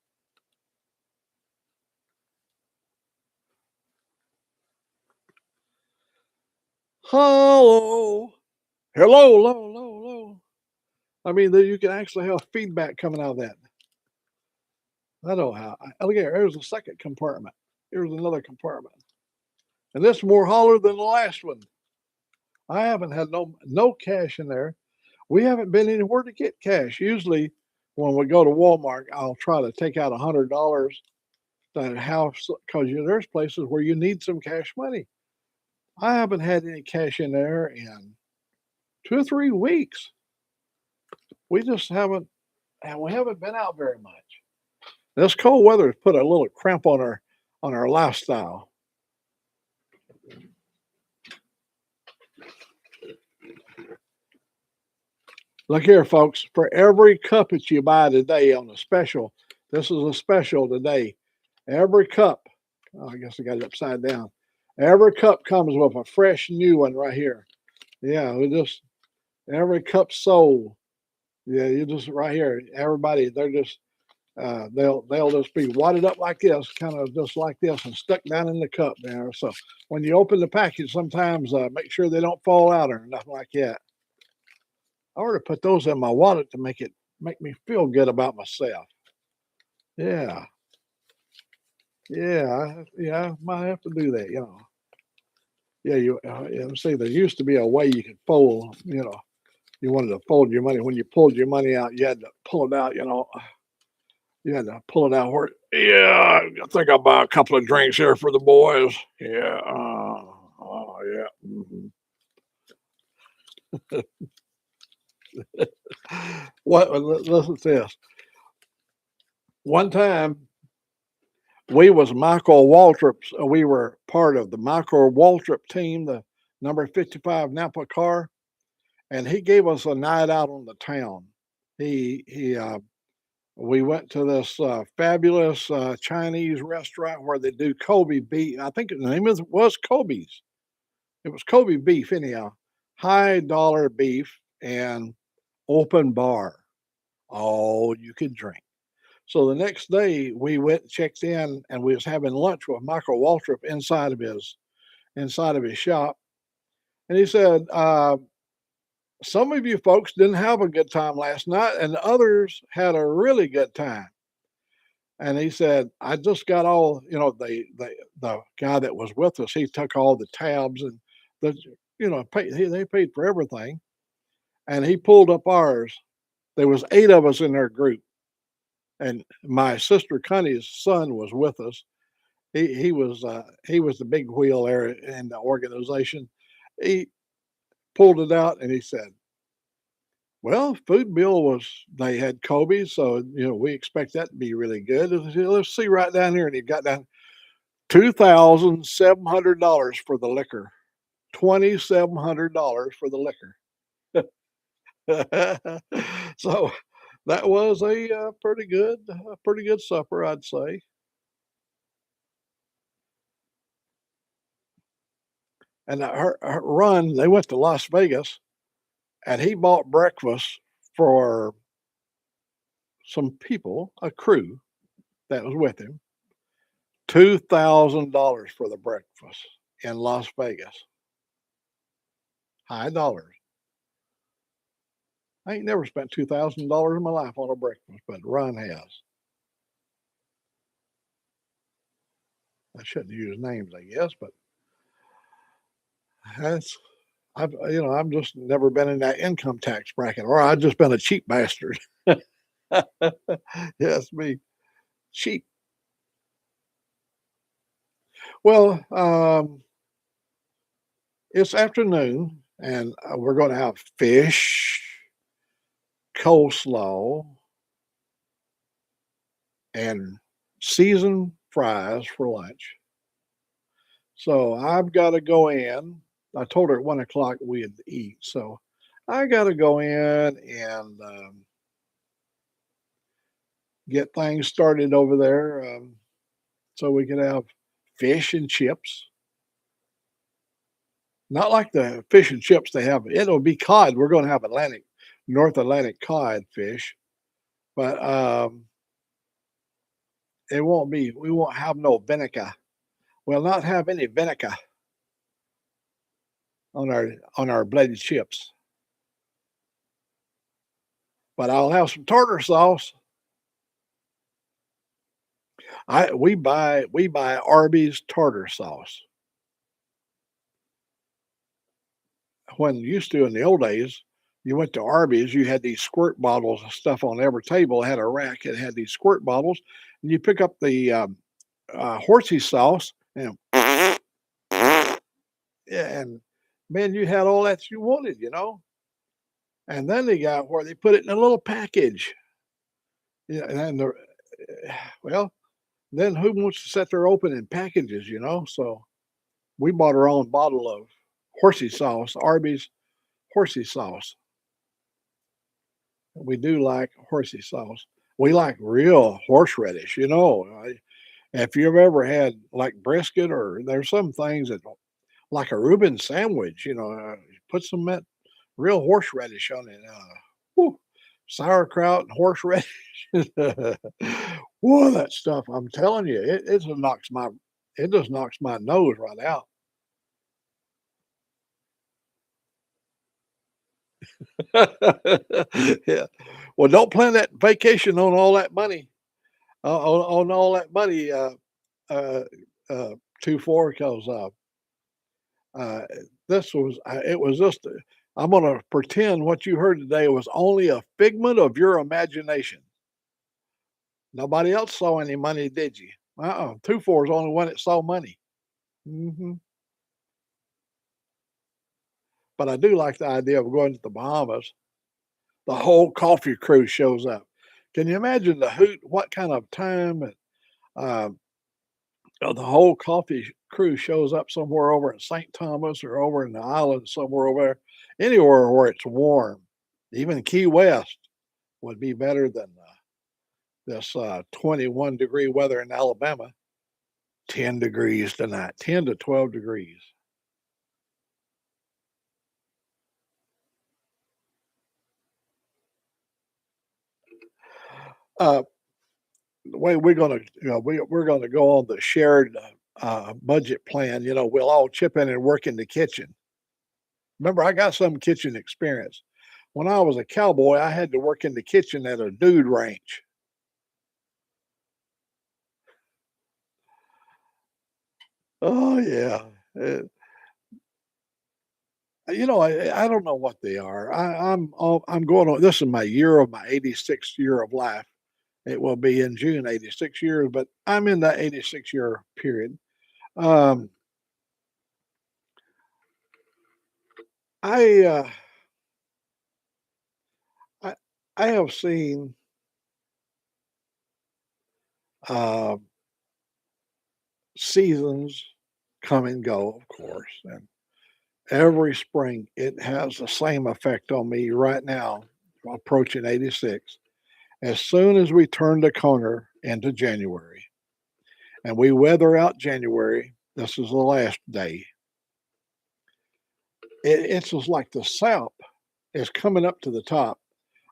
Hello, hello, hello, hello, hello. I mean, you can actually have feedback coming out of that. I know how. Look here. There's a second compartment. Here's another compartment. And this is more holler than the last one. I haven't had no cash in there. We haven't been anywhere to get cash. Usually, when we go to Walmart, I'll try to take out $100 to house because there's places where you need some cash money. I haven't had any cash in there in 2 or 3 weeks. We just haven't, and we haven't been out very much. This cold weather has put a little cramp on our lifestyle. Look here, folks. For every cup that you buy today on a special, this is a special today. Every cup, I guess I got it upside down. Every cup comes with a fresh new one right here. Yeah, every cup sold. Yeah, you just right here. Everybody, they're just they'll just be wadded up like this, kind of just like this, and stuck down in the cup there. So when you open the package, sometimes make sure they don't fall out or nothing like that. I ought to put those in my wallet to make me feel good about myself. Yeah, yeah, might have to do that. Yeah, see, there used to be a way you could fold. You wanted to fold your money. When you pulled your money out, you had to pull it out. You had to pull it out. Where, yeah, I think I'll buy a couple of drinks here for the boys. Yeah, oh yeah. What? Listen to this. One time we was Michael Waltrip's. We were part of the Michael Waltrip team, the number 55 Napa car, and he gave us a night out on the town. He we went to this fabulous Chinese restaurant where they do Kobe beef. I think the name was Kobe's. It was Kobe beef anyhow. High dollar beef and open bar. All you could drink. So the next day we went checked in and we was having lunch with Michael Waltrip inside of his shop. And he said, some of you folks didn't have a good time last night and others had a really good time. And he said, I just got all, the guy that was with us, he took all the tabs and the, they paid for everything. And he pulled up ours. There was 8 of us in our group. And my sister Connie's son was with us. He was the big wheel there in the organization. He pulled it out and he said, well, food bill was they had Kobe, so we expect that to be really good. Let's see right down here, and he got down $2,700 for the liquor, $2,700 for the liquor. So that was a pretty good supper, I'd say. And her run, they went to Las Vegas, and he bought breakfast for some people, a crew that was with him. $2,000 for the breakfast in Las Vegas. High dollars. I ain't never spent $2,000 in my life on a breakfast, but Ron has. I shouldn't use names, I guess, but that's I've just never been in that income tax bracket, or I've just been a cheap bastard. Yes, me cheap. Well, it's afternoon, and we're going to have fish, coleslaw, and seasoned fries for lunch. So I've got to go in. I told her at 1 o'clock we'd eat. So I got to go in and get things started over there so we can have fish and chips. Not like the fish and chips they have. It'll be cod. We're going to have North Atlantic cod fish, but we won't have no vinegar. We'll not have any vinegar on our blended chips. But I'll have some tartar sauce. We buy Arby's tartar sauce. When used to in the old days, you went to Arby's, you had these squirt bottles of stuff on every table. It had a rack. It had these squirt bottles, and you pick up the horsey sauce and yeah, and man, you had all that you wanted. And then they got where they put it in a little package. Yeah, and well, then who wants to sit there opening packages? So we bought our own bottle of horsey sauce, Arby's horsey sauce. We do like horsey sauce. We like real horseradish. If you've ever had like brisket, or there's some things that like a Reuben sandwich, put some that real horseradish on it. Whew, sauerkraut and horseradish. Whoa, that stuff! I'm telling you, it just knocks my nose right out. Yeah. Well, don't plan that vacation on all that money, on all that money, uh, uh, too far, 'cause, uh, this was it was just I'm gonna pretend what you heard today was only a figment of your imagination. Nobody else saw any money, did you? 2 4 is the only one that saw money. Mhm. But I do like the idea of going to the Bahamas. The whole coffee crew shows up. Can you imagine the hoot what kind of time and, um, the whole coffee crew shows up somewhere over in St. Thomas or over in the island somewhere over there, anywhere where it's warm. Even Key West would be better than, this, 21-degree weather in Alabama. 10 degrees tonight, 10 to 12 degrees. Uh, the way we're gonna, we're gonna go on the shared, budget plan, we'll all chip in and work in the kitchen. Remember, I got some kitchen experience. When I was a cowboy, I had to work in the kitchen at a dude ranch. Oh, yeah. Uh, I don't know what they are. I'm going on this is my year of my 86th year of life. It will be in June, 86 years, but I'm in that 86-year period. Um, I, I I have seen, uh, seasons come and go, of course, and every spring, it has the same effect on me right now, approaching 86. As soon as we turn the corner into January and we weather out January, this is the last day. It's just like the sap is coming up to the top.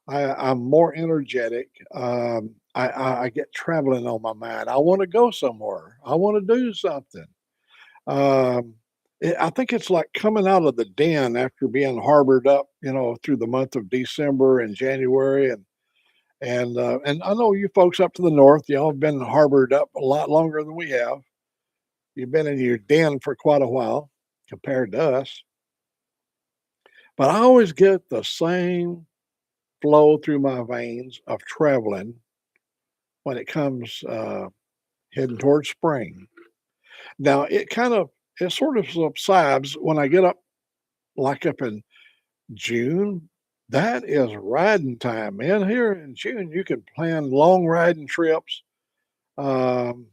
I'm more energetic. I get traveling on my mind. I want to go somewhere. I want to do something. Um, I think it's like coming out of the den after being harbored up, through the month of December and January, and I know you folks up to the north, y'all have been harbored up a lot longer than we have. You've been in your den for quite a while compared to us, but I always get the same flow through my veins of traveling when it comes heading towards spring. Now it sort of subsides when I get up, like up in June. That is riding time, man. Here in June, you can plan long riding trips, um,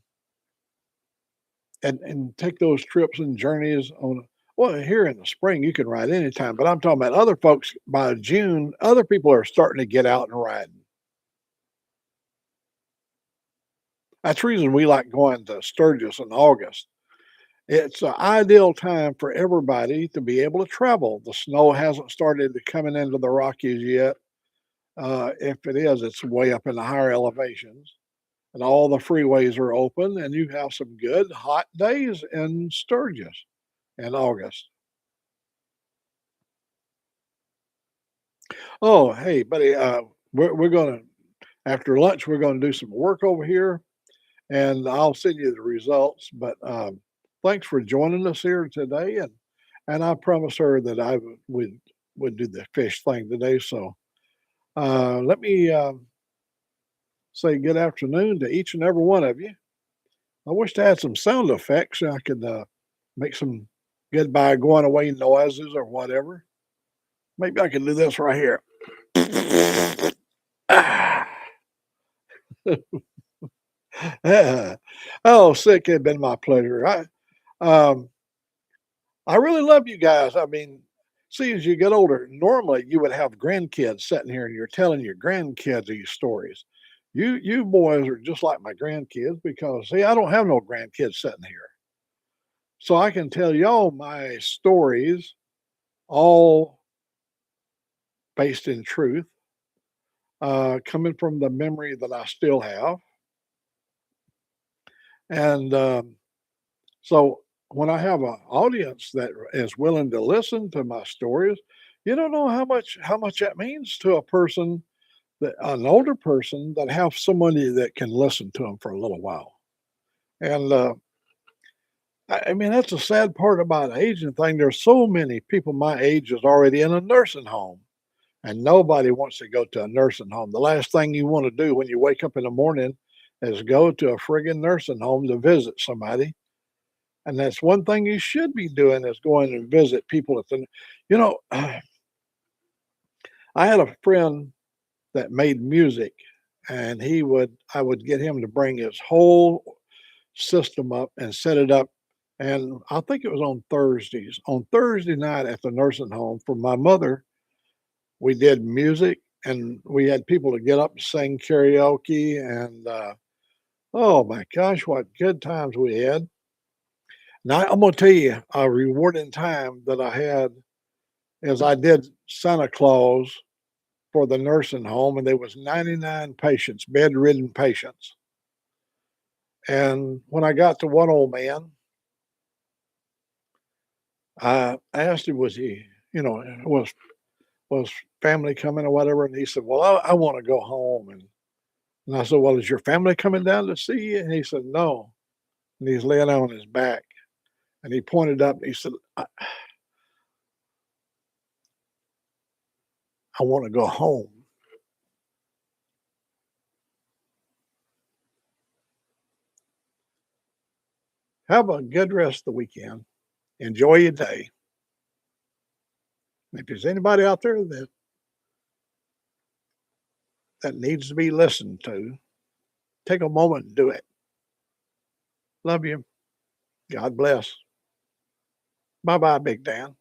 and take those trips and journeys on. Well, here in the spring, you can ride anytime, but I'm talking about other folks. By June, other people are starting to get out and riding. That's the reason we like going to Sturgis in August. It's an ideal time for everybody to be able to travel. The snow hasn't started to coming into the Rockies yet. If it is, it's way up in the higher elevations, and all the freeways are open, and you have some good hot days in Sturgis in August. Oh, hey, buddy, we're gonna after lunch we're gonna do some work over here, and I'll send you the results. But thanks for joining us here today, and I promised her that I would do the fish thing today. So let me say good afternoon to each and every one of you. I wish I had some sound effects so I could make some goodbye going away noises or whatever. Maybe I can do this right here. Oh, sick had been my pleasure. Um, I really love you guys. I mean, see, as you get older, normally you would have grandkids sitting here and you're telling your grandkids these stories. You boys are just like my grandkids because see, I don't have no grandkids sitting here. So I can tell y'all my stories all based in truth, coming from the memory that I still have. And so when I have an audience that is willing to listen to my stories, You don't know how much that means to a person, that an older person, that have somebody that can listen to them for a little while. And I mean, that's a sad part about aging thing. There's so many people my age is already in a nursing home, and nobody wants to go to a nursing home. The last thing you want to do when you wake up in the morning is go to a friggin' nursing home to visit somebody. And that's one thing you should be doing, is going and visit people at the, you know, I had a friend that made music, and I would get him to bring his whole system up and set it up. And I think it was on Thursdays. On Thursday night at the nursing home for my mother, we did music, and we had people to get up and sing karaoke. And oh my gosh, what good times we had. Now, I'm going to tell you a rewarding time that I had is I did Santa Claus for the nursing home, and there was 99 patients, bedridden patients. And when I got to one old man, I asked him, was he, was family coming or whatever? And he said, well, I want to go home. And I said, well, is your family coming down to see you? And he said, no. And he's laying on his back. And he pointed up and he said, I want to go home. Have a good rest of the weekend. Enjoy your day. And if there's anybody out there that needs to be listened to, take a moment and do it. Love you. God bless. Bye bye, Big Dan.